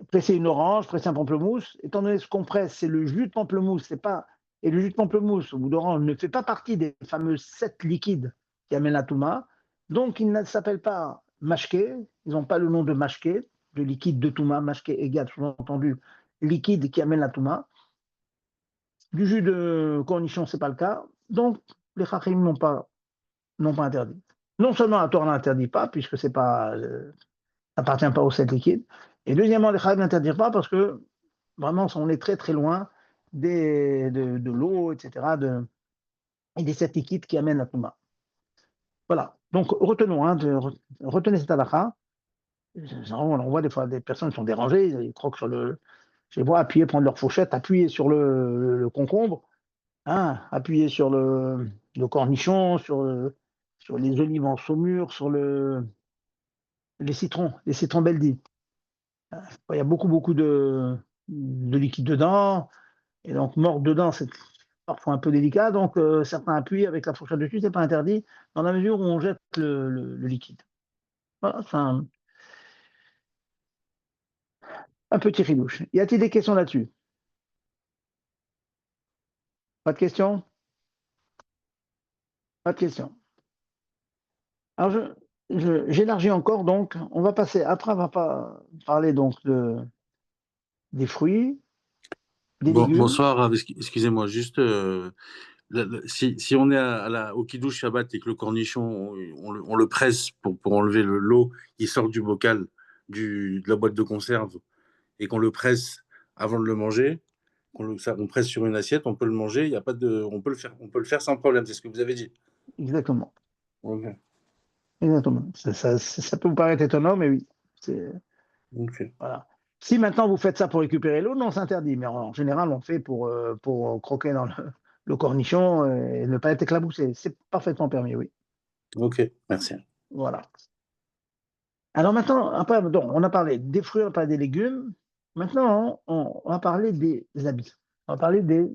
presser une orange, presser un pamplemousse, étant donné ce qu'on presse, c'est le jus de pamplemousse, c'est pas. Et le jus de pamplemousse ou d'orange ne fait pas partie des fameux 7 liquides qui amènent la Touma. Donc, ils ne s'appellent pas mashké, ils n'ont pas le nom de mashké, de liquide de Touma, mashké égale, sous-entendu, liquide qui amène la Touma. Du jus de cornichon, ce n'est pas le cas. Donc, les Chachim n'ont pas interdit. Non seulement la Torah n'interdit pas, puisque c'est pas, n'appartient pas aux 7 liquides, et deuxièmement, les Chachim n'interdisent pas parce que vraiment, on est très très loin de l'eau, etc., et des 7 liquides qui amènent la Touma. Voilà. Donc, retenez cette halakha. On voit des fois des personnes qui sont dérangées, ils croquent sur le. Je les vois appuyer, prendre leur fourchette, appuyer sur le concombre, hein, appuyer sur le cornichon, sur les olives en saumure, sur les citrons Beldi. Il y a beaucoup, beaucoup de liquide dedans, et donc mordre dedans, c'est parfois un peu délicat, donc certains appuient avec la fourchette dessus, c'est pas interdit, dans la mesure où on jette le liquide. Voilà, c'est un petit ridouche. Y a-t-il des questions là-dessus? Pas de questions? Pas de questions. Alors, j'élargis encore, donc, on va passer, après, on va pas parler donc des fruits, des Bon, légumes. bonsoir, Rav, excusez-moi, juste si on est au Kiddush Shabbat et que le cornichon, on le presse pour enlever l'eau qui sort du bocal, de la boîte de conserve, et qu'on le presse avant de le manger, on presse sur une assiette, on peut le manger, il y a pas de, on peut le faire sans problème, c'est ce que vous avez dit. Exactement. Ok, Exactement. Ça peut vous paraître étonnant, mais oui. ok. Voilà. Si maintenant vous faites ça pour récupérer l'eau, non, c'est interdit. Mais en général, on fait pour croquer dans le cornichon et ne pas être éclaboussé. C'est parfaitement permis, oui. Ok, merci. Voilà. Alors maintenant, après, donc, on a parlé des fruits, on a parlé des légumes. Maintenant, on va parler des habits. On va parler des.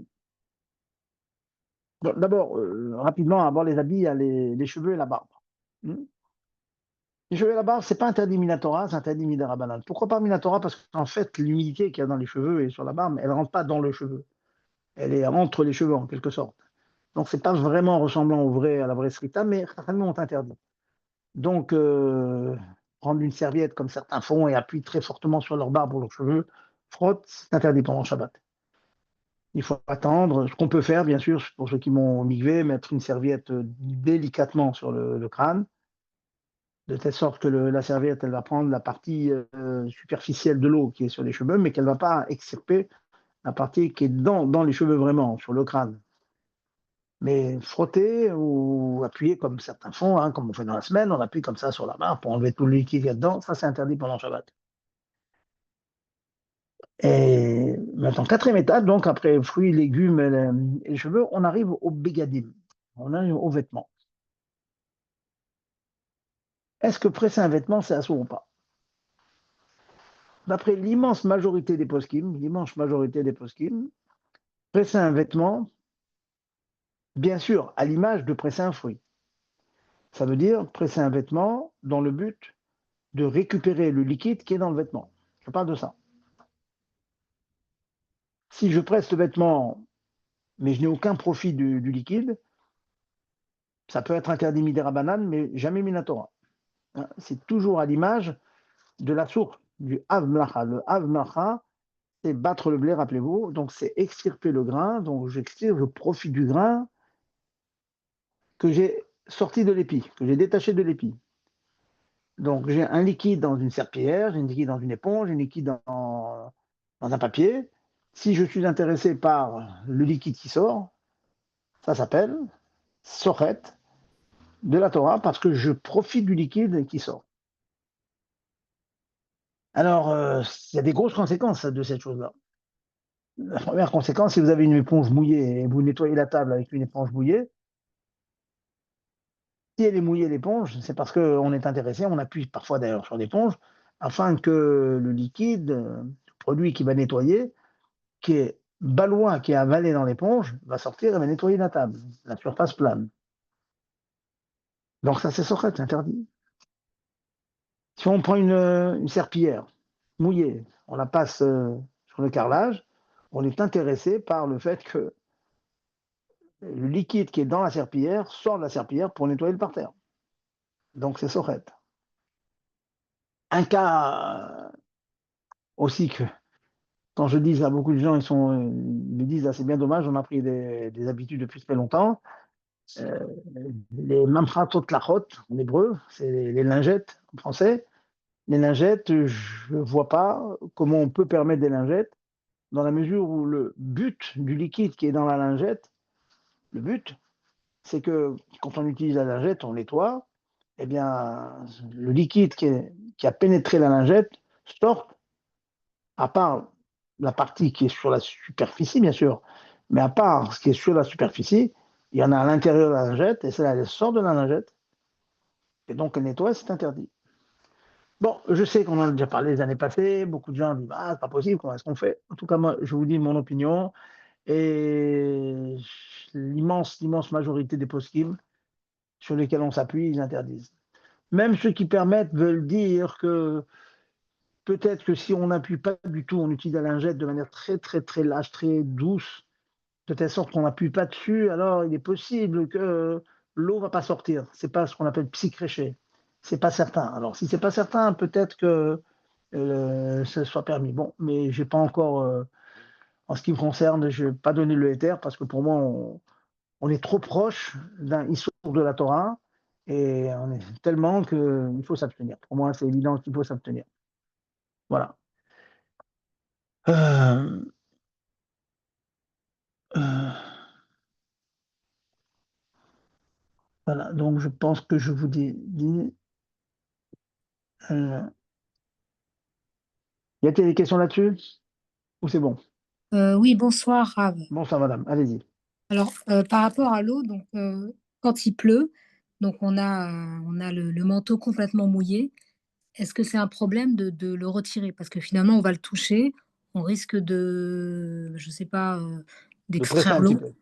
Bon, d'abord, rapidement, avant les habits, il y a les cheveux et la barbe. Hmm. Les cheveux et la barbe, c'est pas interdit Minatora, c'est interdit Midarabanan. Pourquoi pas Minatora? Parce qu'en fait, l'humidité qu'il y a dans les cheveux et sur la barbe, elle ne rentre pas dans le cheveu. Elle est entre les cheveux, en quelque sorte. Donc, c'est pas vraiment ressemblant à la vraie srita, mais certainement on interdit. Donc, prendre une serviette comme certains font et appuyer très fortement sur leur barbe ou leurs cheveux, frotte, c'est interdit pendant le Shabbat. Il faut attendre. Ce qu'on peut faire, bien sûr, pour ceux qui m'ont migvé, mettre une serviette délicatement sur le crâne, de telle sorte que la serviette, elle va prendre la partie superficielle de l'eau qui est sur les cheveux, mais qu'elle ne va pas extirper la partie qui est dans les cheveux vraiment, sur le crâne. Mais frotter ou appuyer comme certains font, hein, comme on fait dans la semaine, on appuie comme ça sur la barre pour enlever tout le liquide qu'il y a dedans, ça c'est interdit pendant le Shabbat. Et maintenant, quatrième étape, donc après fruits, légumes et les cheveux, on arrive au bégadim, on arrive aux vêtements. Est-ce que presser un vêtement, c'est assourd ou pas? D'après l'immense majorité des poskim, presser un vêtement, bien sûr, à l'image de presser un fruit. Ça veut dire presser un vêtement dans le but de récupérer le liquide qui est dans le vêtement. Je parle de ça. Si je presse le vêtement, mais je n'ai aucun profit du liquide, ça peut être interdit midera banane, mais jamais minatora. C'est toujours à l'image de la source du Av Mlacha. Le Av Mlacha, c'est battre le blé, rappelez-vous. Donc, c'est extirper le grain. Donc, j'extirpe, je profite du grain que j'ai sorti de l'épi, que j'ai détaché de l'épi. Donc, j'ai un liquide dans une serpillière, j'ai un liquide dans une éponge, j'ai un liquide dans un papier. Si je suis intéressé par le liquide qui sort, ça s'appelle sochet de la Torah parce que je profite du liquide qui sort. Alors, il y a des grosses conséquences de cette chose-là. La première conséquence, si vous avez une éponge mouillée et vous nettoyez la table avec une éponge mouillée, si elle est mouillée, l'éponge, c'est parce qu'on est intéressé, on appuie parfois d'ailleurs sur l'éponge, afin que le liquide, le produit qui va nettoyer, qui est balourd, qui est avalé dans l'éponge, va sortir et va nettoyer la table, la surface plane. Donc ça, c'est sorette, c'est interdit. Si on prend une serpillière mouillée, on la passe sur le carrelage, on est intéressé par le fait que le liquide qui est dans la serpillière sort de la serpillière pour nettoyer le parterre. Donc c'est sorette. Un cas aussi que quand je dis à beaucoup de gens, ils me disent ah, c'est bien dommage, on a pris des habitudes depuis très longtemps. Euh, les mamchatot lachot en hébreu, c'est les lingettes en français. Les lingettes, je ne vois pas comment on peut permettre des lingettes dans la mesure où le but du liquide qui est dans la lingette, le but, c'est que quand on utilise la lingette, on nettoie, eh bien, le liquide qui a pénétré la lingette sort, à part la partie qui est sur la superficie, bien sûr, mais à part ce qui est sur la superficie, il y en a à l'intérieur de la lingette, et celle-là, elle sort de la lingette, et donc elle nettoie, c'est interdit. Bon, je sais qu'on en a déjà parlé les années passées, beaucoup de gens disent, ah, c'est pas possible, comment est-ce qu'on fait? En tout cas, moi, je vous dis mon opinion, et l'immense majorité des poskim sur lesquels on s'appuie, ils interdisent. Même ceux qui permettent veulent dire que peut-être que si on n'appuie pas du tout, on utilise la lingette de manière très lâche, très douce, de telle sorte qu'on n'appuie pas dessus, alors il est possible que l'eau ne va pas sortir. C'est pas ce qu'on appelle psychréché. C'est pas certain. Alors si c'est pas certain, peut-être que ce soit permis. Bon, mais j'ai pas encore, en ce qui me concerne, je n'ai pas donné le éther parce que pour moi, on est trop proche d'un issour de la Torah et on est tellement qu'il faut s'abstenir. Pour moi, c'est évident qu'il faut s'abstenir. Voilà. Euh, euh, voilà, donc je pense que je vous dis. Euh, y a-t-il des questions là-dessus? Ou c'est bon? Oui, bonsoir, Rav. Bonsoir, madame, allez-y. Alors, par rapport à l'eau, donc quand il pleut, donc on a le manteau complètement mouillé. Est-ce que c'est un problème de le retirer? Parce que finalement, on va le toucher, on risque de, je sais pas, De presser d'extraire un petit l'eau. peu.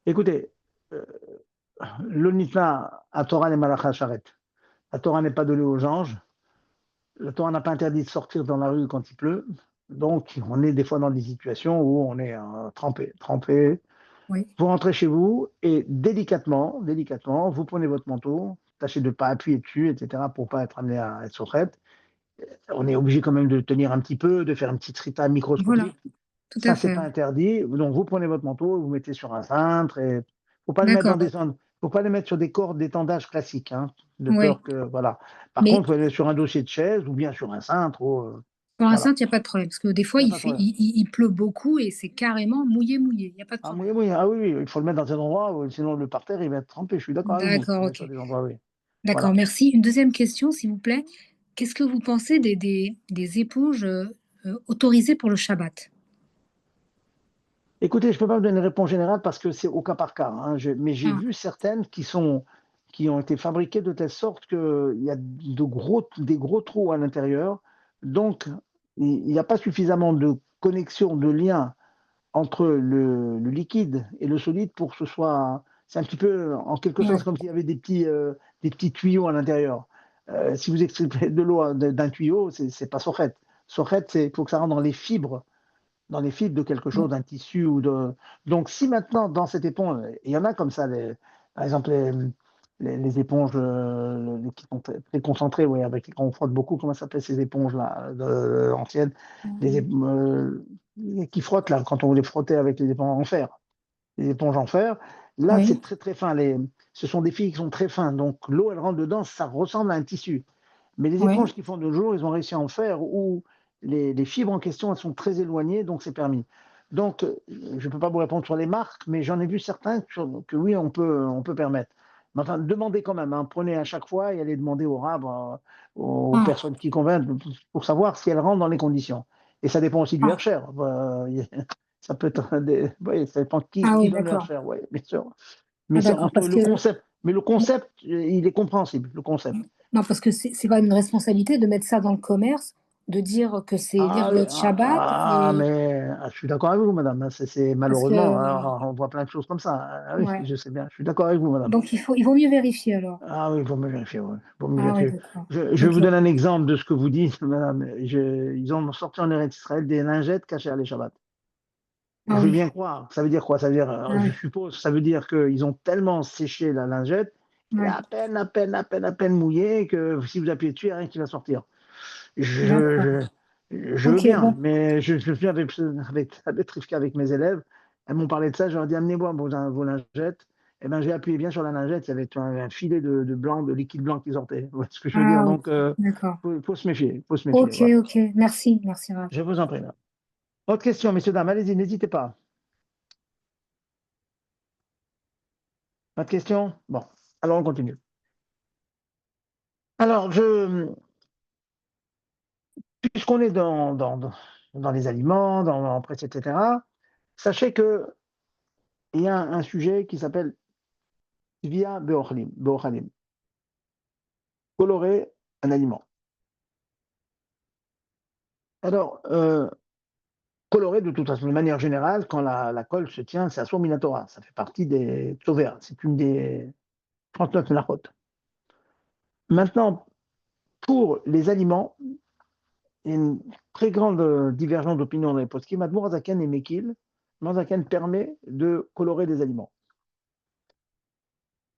Écoutez, euh, le nitna à Torah les malachas charet. La Torah n'est pas donnée aux anges. La Torah n'a pas interdit de sortir dans la rue quand il pleut. Donc, on est des fois dans des situations où on est trempé. Oui, Vous rentrez chez vous et délicatement, vous prenez votre manteau, tâchez de ne pas appuyer dessus, etc., pour ne pas être amené à être socrète. On est obligé quand même de tenir un petit peu, de faire une petite rita voilà, microscopique. tout Ça, à c'est fait. pas interdit. Donc, vous prenez votre manteau, vous mettez sur un cintre et faut pas le mettre D'accord, faut pas le mettre sur des cordes d'étendage classiques, hein, de oui. peur que, voilà. Par Mais contre, vous pouvez le mettre sur un dossier de chaise ou bien sur un cintre, pour voilà. l'instant, il n'y a pas de problème. Parce que des Il fois, n'y a pas de problème. il pleut beaucoup et c'est carrément mouillé, mouillé. Il n'y a pas de Ah oui, problème. oui, ah oui, oui, il faut le mettre dans un endroit, sinon le parterre, il va être trempé. Je suis d'accord avec vous. Il faut D'accord, le mettre ok. sur des endroits, oui. D'accord, Voilà. merci. Une deuxième question, s'il vous plaît. Qu'est-ce que vous pensez des éponges autorisées pour le Shabbat? Écoutez, je ne peux pas vous donner une réponse générale parce que c'est au cas par cas, hein. Mais j'ai Ah, vu certaines qui ont été fabriquées de telle sorte qu'il y a des gros trous à l'intérieur. Donc, il n'y a pas suffisamment de connexion, de lien entre le liquide et le solide pour que ce soit. C'est un petit peu, en quelque sorte, ouais, comme s'il y avait des petits tuyaux à l'intérieur. Si vous extrayez de l'eau d'un tuyau, c'est pas sorette. Sorette, il faut que ça rentre dans les fibres de quelque chose, bon, d'un tissu ou de. Donc, si maintenant, dans cette éponge, il y en a comme ça, par exemple, les éponges qui sont très concentrées, oui, avec lesquelles on frotte beaucoup, comment ça s'appelle ces éponges-là, anciennes, qui frottent là, quand on les frottait avec les éponges en fer. Les éponges en fer, là, c'est oui, très fin. Ce sont des fils qui sont très fins, donc l'eau, elle rentre dedans, ça ressemble à un tissu. Mais les oui. éponges qui font de nos jours, ils ont réussi à en faire où les fibres en question, elles sont très éloignées, donc c'est permis. Donc, je ne peux pas vous répondre sur les marques, mais j'en ai vu certains que oui, on peut permettre. Mais enfin, demandez quand même, hein, prenez à chaque fois et allez demander au rab, aux Ah, personnes qui convainquent, pour savoir si elles rentrent dans les conditions. Et ça dépend aussi du Ah, Hersher. Ça peut être oui, ça dépend ah qui oui, donne le d'accord. Hersher, oui, bien sûr. Mais Ah c'est d'accord, entre parce le que concept, mais le concept, il est compréhensible, le concept. non, parce que c'est quand même une responsabilité de mettre ça dans le commerce, de dire que c'est Ah, l'Irlot Shabbat et mais je suis d'accord avec vous, madame, hein, c'est parce malheureusement, que alors, on voit plein de choses comme ça. Ah oui, ouais, je sais bien, je suis d'accord avec vous, madame. donc il vaut mieux vérifier alors. Ah oui, il faut me vérifier, ouais, faut me Ah ouais, vérifier. d'accord. Je vais OK. vous donner un exemple de ce que vous dites, madame. Ils ont sorti en Eretz Israël des lingettes cachées à les Shabbat. Je Ah veux oui, bien croire. Ça veut dire quoi? Ça veut dire, ah je oui, suppose, ça veut dire qu'ils ont tellement séché la lingette qu'elle est ouais, à peine mouillée que si vous appuyez dessus, il n'y a rien qui va sortir. Je, d'accord. je veux OK, bien, bon. mais je suis avec Rivka, avec mes élèves. Elles m'ont parlé de ça. Je leur ai dit, amenez-moi vos lingettes. Eh ben, j'ai appuyé bien sur la lingette. Il y avait un filet de blanc, de liquide blanc qui sortait. Vous voyez ce que je veux dire? Ah OK, Donc, d'accord. faut se méfier. Faut se méfier. OK, Voilà. OK. Merci, merci Raph. Je vous en prie. Autre question, messieurs, dames. Allez-y, n'hésitez pas. Pas de questions? Bon, alors on continue. Alors, puisqu'on est dans les aliments, dans la presse, etc., sachez qu'il y a un sujet qui s'appelle Via Beochalim, colorer un aliment. Alors, colorer de toute façon, de manière générale, quand la colle se tient, c'est Assour Minatora, ça fait partie des Tzover, c'est une des 39 Melachot. Maintenant, pour les aliments, il y a une très grande divergence d'opinion dans les poskim. Admour Azaken et Mekil, Azaken permet de colorer des aliments.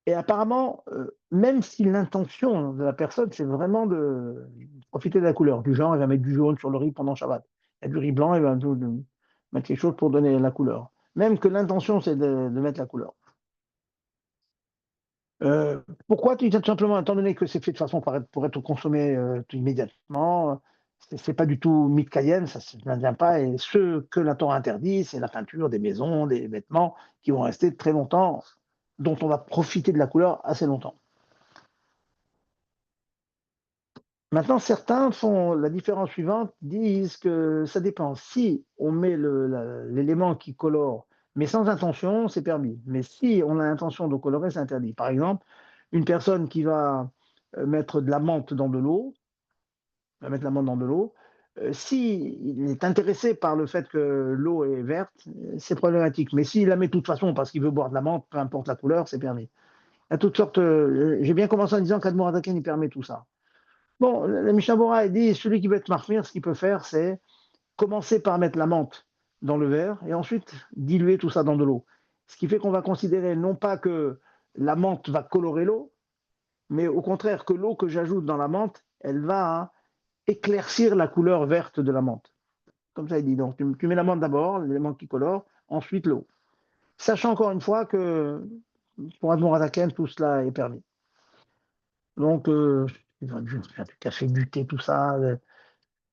Et apparemment, même si l'intention de la personne, c'est vraiment de profiter de la couleur, du genre, elle va mettre du jaune sur le riz pendant Shabbat. Il y a du riz blanc, elle va mettre quelque chose pour donner la couleur. Même que l'intention, c'est de mettre la couleur. Pourquoi tout simplement, étant donné que c'est fait de façon pour être consommé tout immédiatement, c'est pas du tout mitkayen, ça ne vient pas, et ce que la Torah interdit, c'est la peinture des maisons, des vêtements qui vont rester très longtemps, dont on va profiter de la couleur assez longtemps. Maintenant, certains font la différence suivante, disent que ça dépend. Si on met l'élément qui colore, mais sans intention, c'est permis. Mais si on a l'intention de colorer, c'est interdit. Par exemple, une personne qui va mettre de la menthe dans de l'eau, va mettre la menthe dans de l'eau, s'il est intéressé par le fait que l'eau est verte, c'est problématique. Mais s'il la met de toute façon parce qu'il veut boire de la menthe, peu importe la couleur, c'est permis. Il y a toutes sortes. J'ai bien commencé en disant qu'Admour Adaken, il permet tout ça. Bon, la Mishnah Bora dit celui qui veut être marmire, ce qu'il peut faire, c'est commencer par mettre la menthe dans le verre et ensuite diluer tout ça dans de l'eau. Ce qui fait qu'on va considérer non pas que la menthe va colorer l'eau, mais au contraire que l'eau que j'ajoute dans la menthe, elle va éclaircir la couleur verte de la menthe. Comme ça, il dit. Donc, tu mets la menthe d'abord, l'élément qui colore, ensuite l'eau. Sachant encore une fois que pour Admor Azaken, tout cela est permis. Donc, du café, du thé, tout ça,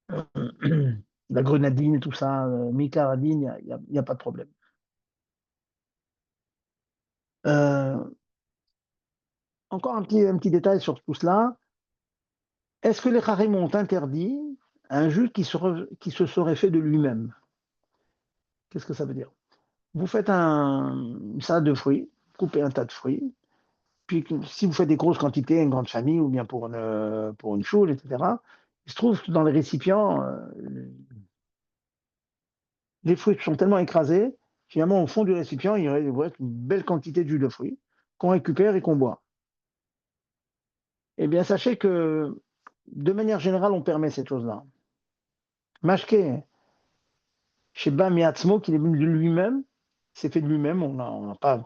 la grenadine et tout ça, mi-caradine, il n'y a pas de problème. Euh, Encore un petit détail sur tout cela. Est-ce que les Harim ont interdit un jus qui se serait fait de lui-même? Qu'est-ce que ça veut dire? Vous faites une salade de fruits, coupez un tas de fruits, puis si vous faites des grosses quantités, une grande famille, ou bien pour une choule, etc., il se trouve que dans les récipients, les fruits sont tellement écrasés, finalement, au fond du récipient, il y aurait une belle quantité de jus de fruits qu'on récupère et qu'on boit. Eh bien, sachez que, de manière générale, on permet cette chose-là. Mashke, chez Bamiatzmo, qui est venu de lui-même, s'est fait de lui-même, on n'a pas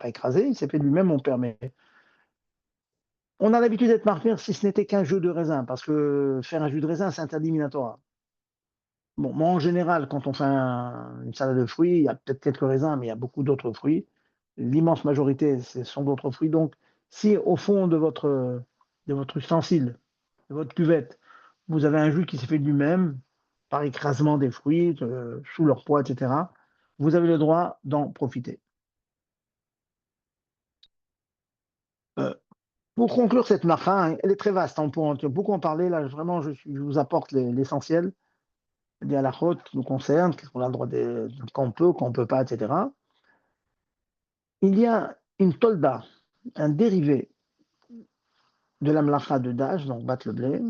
écrasé, il s'est fait de lui-même, on permet. On a l'habitude d'être martyr si ce n'était qu'un jus de raisin, parce que faire un jus de raisin, c'est interdit minatora. Bon, moi, en général, quand on fait une salade de fruits, il y a peut-être quelques raisins, mais il y a beaucoup d'autres fruits. L'immense majorité, ce sont d'autres fruits. Donc, si au fond de votre ustensile, de votre cuvette, vous avez un jus qui s'est fait de lui-même, par écrasement des fruits, sous leur poids, etc., vous avez le droit d'en profiter. Euh, pour conclure cette marcha, elle est très vaste, on peut beaucoup en parler, là vraiment je vous apporte l'essentiel. des halachot qui nous concernent, qu'est-ce qu'on a le droit de, quand on peut pas, etc. Il y a une tolda, un dérivé de la mlacha de Dash, donc battre le blé.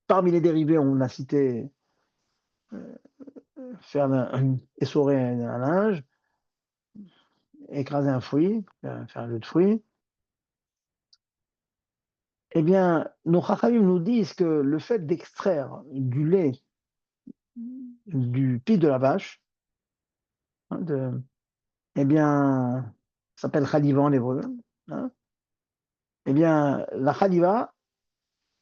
Parmi les dérivés, on a cité essorer un linge, écraser un fruit, faire un jeu de fruits. Eh bien, nos chachamim nous disent que le fait d'extraire du lait du pis de la vache, hein, eh bien, ça s'appelle chaliva en hébreu, hein, eh bien, la chaliva,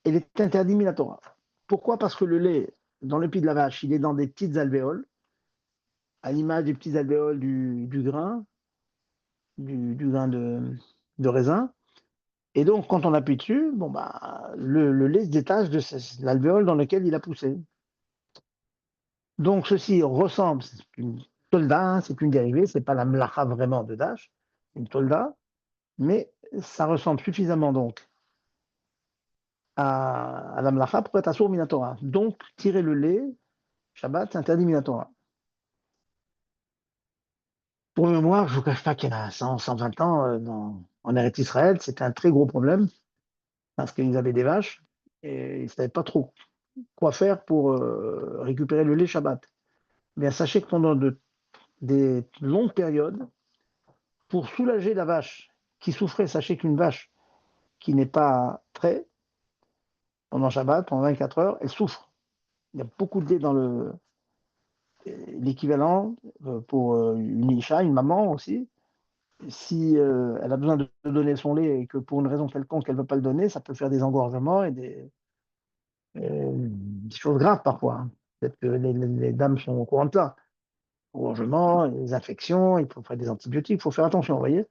elle est interdite min Torah. Pourquoi? Parce que le lait dans le pis de la vache, il est dans des petites alvéoles, à l'image des petits alvéoles du grain, du grain de raisin. Et donc, quand on appuie dessus, bon, bah, le lait se détache de l'alvéole dans lequel il a poussé. Donc, ceci ressemble, c'est une tolda, c'est une dérivée, c'est pas la mlacha vraiment de Dash, c'est une tolda, mais ça ressemble suffisamment donc à la mlacha pour être assour minatora. Donc, tirer le lait, Shabbat, c'est interdit minatora. Pour mémoire, je ne vous cache pas qu'il y en a 100, 120 ans en Eretz Israël, c'était un très gros problème parce qu'ils avaient des vaches et ils ne savaient pas trop quoi faire pour récupérer le lait Shabbat. Bien, sachez que pendant des longues périodes, pour soulager la vache qui souffrait, sachez qu'une vache qui n'est pas traite pendant Shabbat, pendant 24 heures, elle souffre. Il y a beaucoup de lait dans l'équivalent pour une isha, une maman aussi. Si elle a besoin de donner son lait et que pour une raison quelconque, elle ne veut pas le donner, ça peut faire des engorgements et des choses graves parfois, hein. Peut-être que les dames sont au courant de ça. Engorgements, les infections, il faut faire des antibiotiques, il faut faire attention, vous voyez.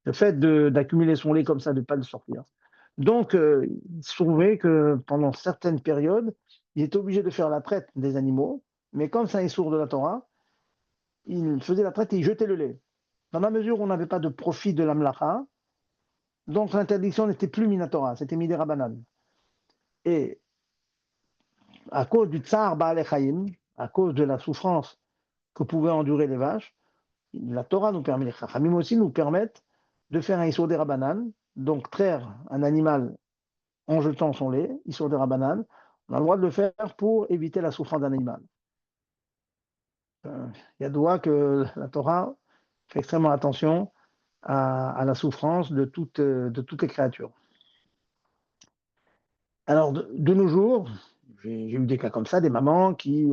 Le fait d'accumuler son lait comme ça, de ne pas le sortir. Donc, il se trouvait que pendant certaines périodes, il était obligé de faire la traite des animaux, mais comme c'est un sourd de la Torah, il faisait la traite et il jetait le lait. Dans la mesure où on n'avait pas de profit de l'amlacha, donc l'interdiction n'était plus minatora, c'était midera banane. Et à cause du tsar Baal Chaim, à cause de la souffrance que pouvaient endurer les vaches, la Torah nous permet, les chachamim aussi nous permettent de faire un issour des rabanan, donc traire un animal en jetant son lait, issour des rabanan, on a le droit de le faire pour éviter la souffrance d'un animal. Il y a droit que la Torah fait extrêmement attention à la souffrance de toutes les créatures. Alors, de nos jours, j'ai eu des cas comme ça, des mamans qui,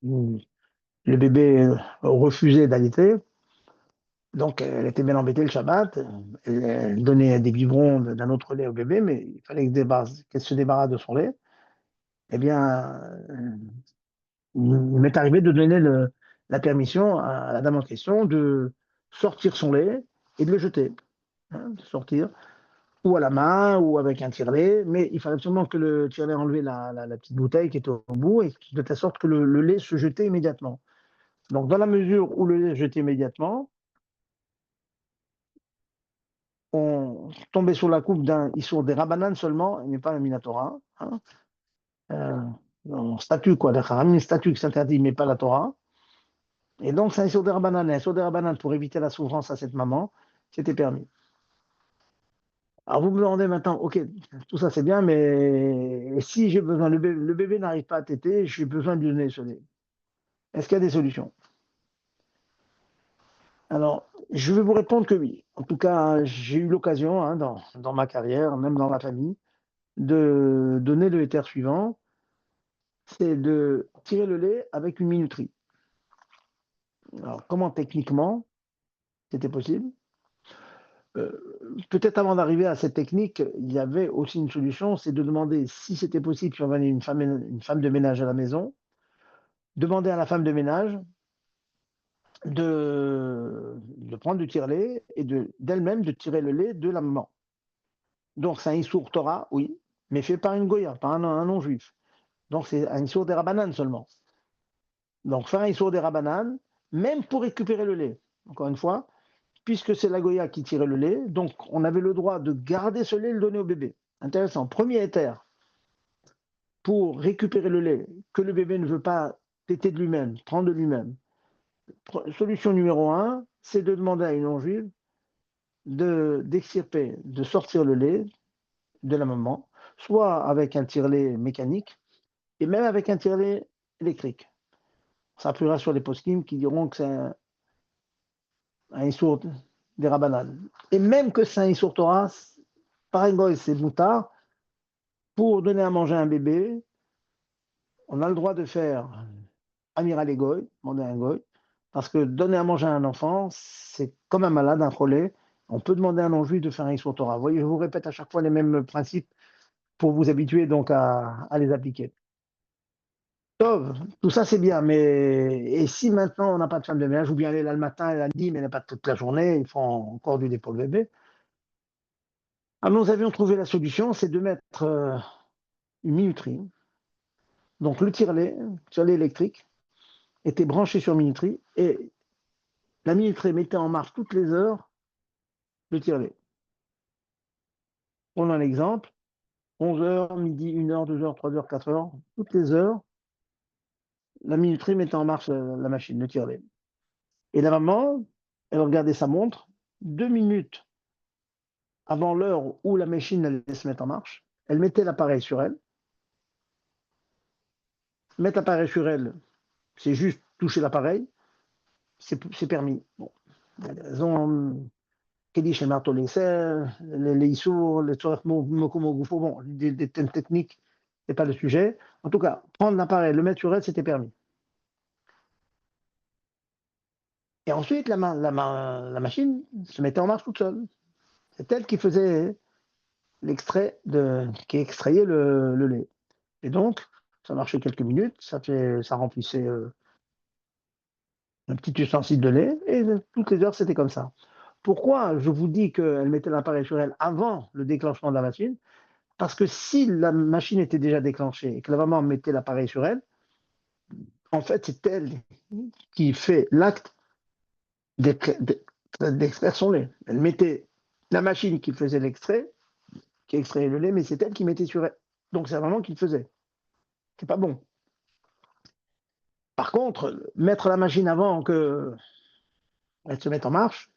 le bébé refusait d'allaiter, donc elle était bien embêtée le Shabbat, elle donnait des biberons d'un autre lait au bébé, mais il fallait qu'elle se débarrasse de son lait. Eh bien, il m'est arrivé de donner la permission à la dame en question de sortir son lait et de le jeter, hein, de sortir, ou à la main, ou avec un tire-lait, mais il fallait absolument que le tire-lait enlevait la petite bouteille qui était au bout, et de telle sorte que le lait se jetait immédiatement. Donc, dans la mesure où le lait se jetait immédiatement, on tombait sur la coupe d'un issour des rabbanan seulement, mais pas un minatora. Hein. Statut, quoi, un statut qui s'interdit, mais pas la Torah. Et donc, c'est un issour des rabbanan. Un issour des rabbanan, pour éviter la souffrance à cette maman, c'était permis. Alors, vous me demandez maintenant, ok, tout ça c'est bien, mais si j'ai besoin, le bébé n'arrive pas à téter, j'ai besoin de lui donner ce lait. Est-ce qu'il y a des solutions? Alors, je vais vous répondre que oui. En tout cas, j'ai eu l'occasion, hein, dans ma carrière, même dans ma famille, de donner le héter suivant, c'est de tirer le lait avec une minuterie. Alors, comment techniquement c'était possible? Peut-être avant d'arriver à cette technique, il y avait aussi une solution, c'est de demander si c'était possible, si on avait une femme de ménage à la maison, demander à la femme de ménage de prendre du tire-lait et d'elle-même de tirer le lait de la maman. Donc c'est un issour Torah, oui, mais fait par une goya, par un non-juif. Donc c'est un issour des rabbanan seulement. Donc faire un issour des rabbanan, même pour récupérer le lait, encore une fois, puisque c'est la goya qui tirait le lait, donc on avait le droit de garder ce lait et le donner au bébé. Intéressant. Premier éther pour récupérer le lait que le bébé ne veut pas téter de lui-même, prendre de lui-même. Solution numéro 1, c'est de demander à une non-juive d'extirper, de sortir le lait de la maman, soit avec un tire-lait mécanique et même avec un tire-lait électrique. Ça appuiera sur les poskim qui diront que c'est un issour des Rabbanan. Et même que c'est un issour Torah, par exemple, c'est moutard, pour donner à manger à un bébé, on a le droit de faire amiral et goy, demander à un goy, parce que donner à manger à un enfant, c'est comme un malade, un cholé. On peut demander à un non-juif de faire un issour Torah. Vous voyez, je vous répète à chaque fois les mêmes principes pour vous habituer donc à les appliquer. Tov, tout ça c'est bien, mais et si maintenant on n'a pas de femme de ménage, ou bien elle est là le matin, elle a dit, mais elle n'est pas toute la journée, ils font encore du lait pour le bébé. Alors nous avions trouvé la solution, c'est de mettre une minuterie. Donc le tire-lait électrique, était branché sur minuterie et la minuterie mettait en marche toutes les heures le tire-lait. On a un exemple, 11h, midi, 1h, 2h, 3h, 4h, toutes les heures, la minuterie mettait en marche la machine, le tire-lait. Et la maman, elle regardait sa montre, 2 minutes avant l'heure où la machine allait se mettre en marche, elle mettait l'appareil sur elle. Mettre l'appareil sur elle, c'est juste toucher l'appareil, c'est permis. Bon. Il y a des raisons, les marteaux, les issours, les bon, des techniques, c'est pas le sujet. En tout cas, prendre l'appareil, le mettre sur elle, c'était permis. Et ensuite, la machine se mettait en marche toute seule. C'est elle qui faisait l'extrait qui extrayait le lait. Et donc, ça marchait quelques minutes, ça remplissait un petit ustensile de lait, et toutes les heures, c'était comme ça. Pourquoi je vous dis qu'elle mettait l'appareil sur elle avant le déclenchement de la machine? Parce que si la machine était déjà déclenchée et que la maman mettait l'appareil sur elle, en fait, c'est elle qui fait l'acte d'extraire son lait. Elle mettait la machine qui faisait l'extrait, qui extrayait le lait, mais c'est elle qui mettait sur elle. Donc c'est la maman qui le faisait. C'est pas bon. Par contre, mettre la machine avant qu'elle se mette en marche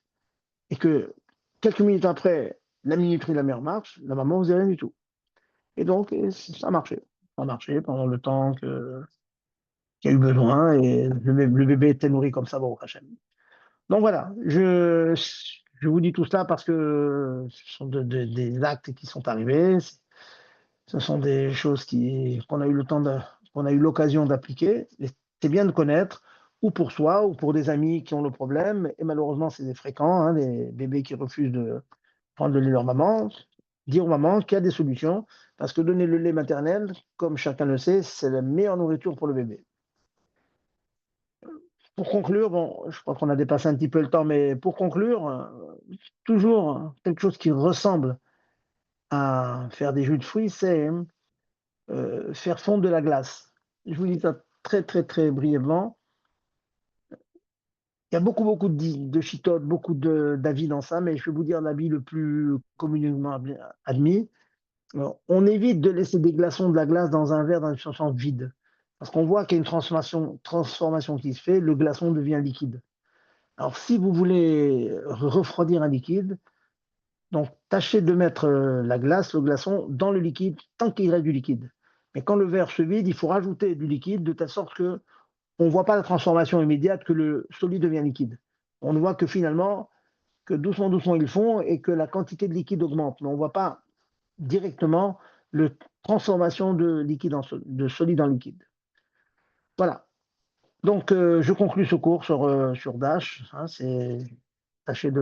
et que quelques minutes après, la minuterie la met en marche, la maman ne faisait rien du tout. Et donc, ça marchait. Ça marchait pendant le temps qu'il y a eu besoin et le bébé était nourri comme ça, bon, Hachem. Donc voilà, je vous dis tout cela parce que ce sont des actes qui sont arrivés, ce sont des choses qu'on a eu qu'on a eu l'occasion d'appliquer. C'est bien de connaître, ou pour soi, ou pour des amis qui ont le problème, et malheureusement c'est fréquent, hein, des bébés qui refusent de prendre le lait de leur maman, dire aux mamans qu'il y a des solutions, parce que donner le lait maternel, comme chacun le sait, c'est la meilleure nourriture pour le bébé. Pour conclure, bon, je crois qu'on a dépassé un petit peu le temps, mais pour conclure, toujours quelque chose qui ressemble à faire des jus de fruits, c'est faire fondre de la glace. Je vous dis ça très, très, très brièvement. Il y a beaucoup de chitotes, beaucoup d'avis dans ça, mais je vais vous dire l'avis le plus communément admis. Alors, on évite de laisser des glaçons de la glace dans un verre dans une substance vide. Parce qu'on voit qu'il y a une transformation qui se fait, le glaçon devient liquide. Alors, si vous voulez refroidir un liquide, donc tâchez de mettre la glace, le glaçon, dans le liquide tant qu'il reste du liquide. Mais quand le verre se vide, il faut rajouter du liquide de telle sorte que on ne voit pas la transformation immédiate que le solide devient liquide. On ne voit que finalement que doucement ils font et que la quantité de liquide augmente. Mais on ne voit pas directement la transformation de de solide en liquide. Voilà. Donc, je conclus ce cours sur Dash. Hein, tâchez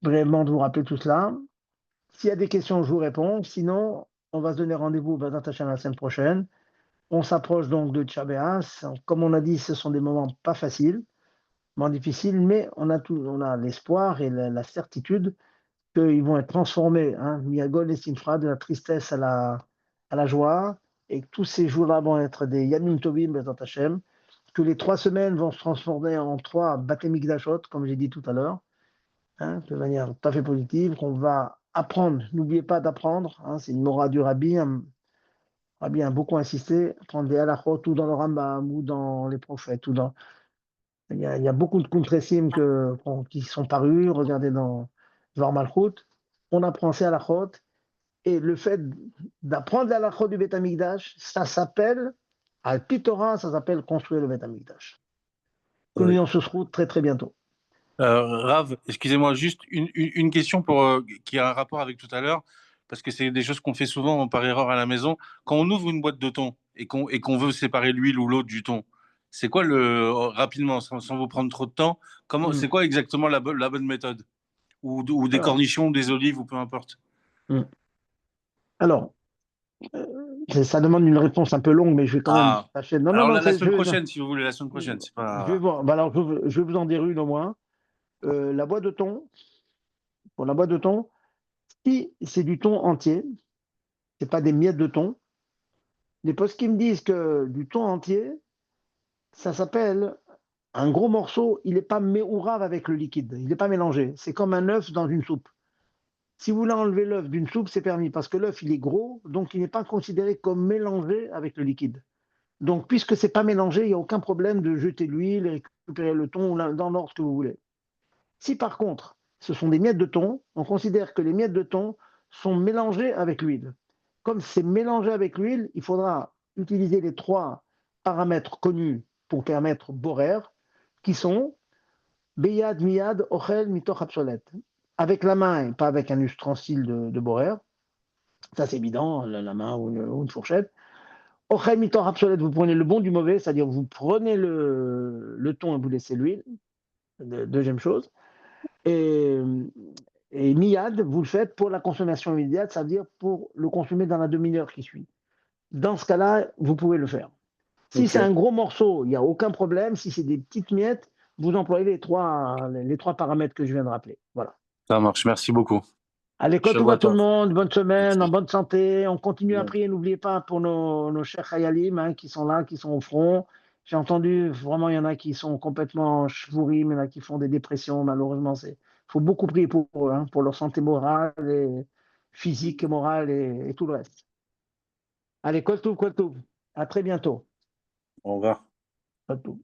brièvement de vous rappeler tout cela. S'il y a des questions, je vous réponds. Sinon, on va se donner rendez-vous dans la semaine prochaine. On s'approche donc de Tcha B'Av. Comme on a dit, ce sont des moments pas faciles, moments difficiles, mais on a l'espoir et la certitude qu'ils vont être transformés, Miagol et Simfra, de la tristesse à la joie, et que tous ces jours-là vont être des Yamim Tovim, Bezat Hashem, que les 3 semaines vont se transformer en 3 Batem Mikdashot, comme j'ai dit tout à l'heure, de manière tout à fait positive, qu'on va apprendre. N'oubliez pas d'apprendre, c'est une mora du Rabbi, a bien beaucoup insisté, prendre des halachot ou dans le Rambam ou dans les prophètes ou dans. Il y a beaucoup de Kuntresim qui sont parus, regardez dans Dvar Malchut. On apprend ces halachot et le fait d'apprendre les halachot du Beth Amikdash, ça s'appelle, al Pitora, ça s'appelle construire le Beth Amikdash. Que nous Ouais. on se retrouve très très bientôt. Rav, excusez-moi, juste une question qui a un rapport avec tout à l'heure, parce que c'est des choses qu'on fait souvent par erreur à la maison. Quand on ouvre une boîte de thon et qu'on veut séparer l'huile ou l'eau du thon, c'est quoi rapidement, sans vous prendre trop de temps, c'est quoi exactement la bonne méthode? Ou des Alors, cornichons, ou des olives, ou peu importe. alors ça demande une réponse un peu longue, mais je vais quand même Ah, tâcher. Non, non, alors non, la semaine prochaine, si vous voulez, la semaine prochaine, c'est je vais pas. voir. Bah alors, je vais vous en dire une au moins. La boîte de thon, pour la boîte de thon, si c'est du thon entier, c'est pas des miettes de thon. Les postes qui me disent que du thon entier, ça s'appelle un gros morceau, il n'est pas méourave avec le liquide, il n'est pas mélangé. C'est comme un œuf dans une soupe. Si vous voulez enlever l'œuf d'une soupe, c'est permis parce que l'œuf, il est gros, donc il n'est pas considéré comme mélangé avec le liquide. Donc, puisque ce n'est pas mélangé, il n'y a aucun problème de jeter l'huile et récupérer le thon dans l'ordre que vous voulez. Si par contre, ce sont des miettes de thon, on considère que les miettes de thon sont mélangées avec l'huile. Comme c'est mélangé avec l'huile, il faudra utiliser les 3 paramètres connus pour permettre borer, qui sont Beyad, Miyad, Ochel, Mitoch, Absolet. Avec la main et pas avec un ustensile de borer. Ça, c'est évident, la main ou une fourchette. Ochel, Mitoch, Absolet, vous prenez le bon du mauvais, c'est-à-dire vous prenez le thon et vous laissez l'huile. Deuxième chose. Et Miyad, vous le faites pour la consommation immédiate, c'est-à-dire pour le consommer dans la demi-heure qui suit. Dans ce cas-là, vous pouvez le faire. Si c'est un gros morceau, il n'y a aucun problème. Si c'est des petites miettes, vous employez les trois paramètres que je viens de rappeler. Voilà. Ça marche, merci beaucoup. Allez, quand tout va tout le monde, bonne semaine, Merci. en bonne santé. On continue à Ouais. prier. N'oubliez pas pour nos chers Hayalim qui sont là, qui sont au front. J'ai entendu, vraiment, il y en a qui sont complètement chvourim, il y en a qui font des dépressions. Malheureusement, il faut beaucoup prier pour eux, pour leur santé morale, et physique, morale et tout le reste. Allez, kol touv. À très bientôt. Au revoir. Kol touv.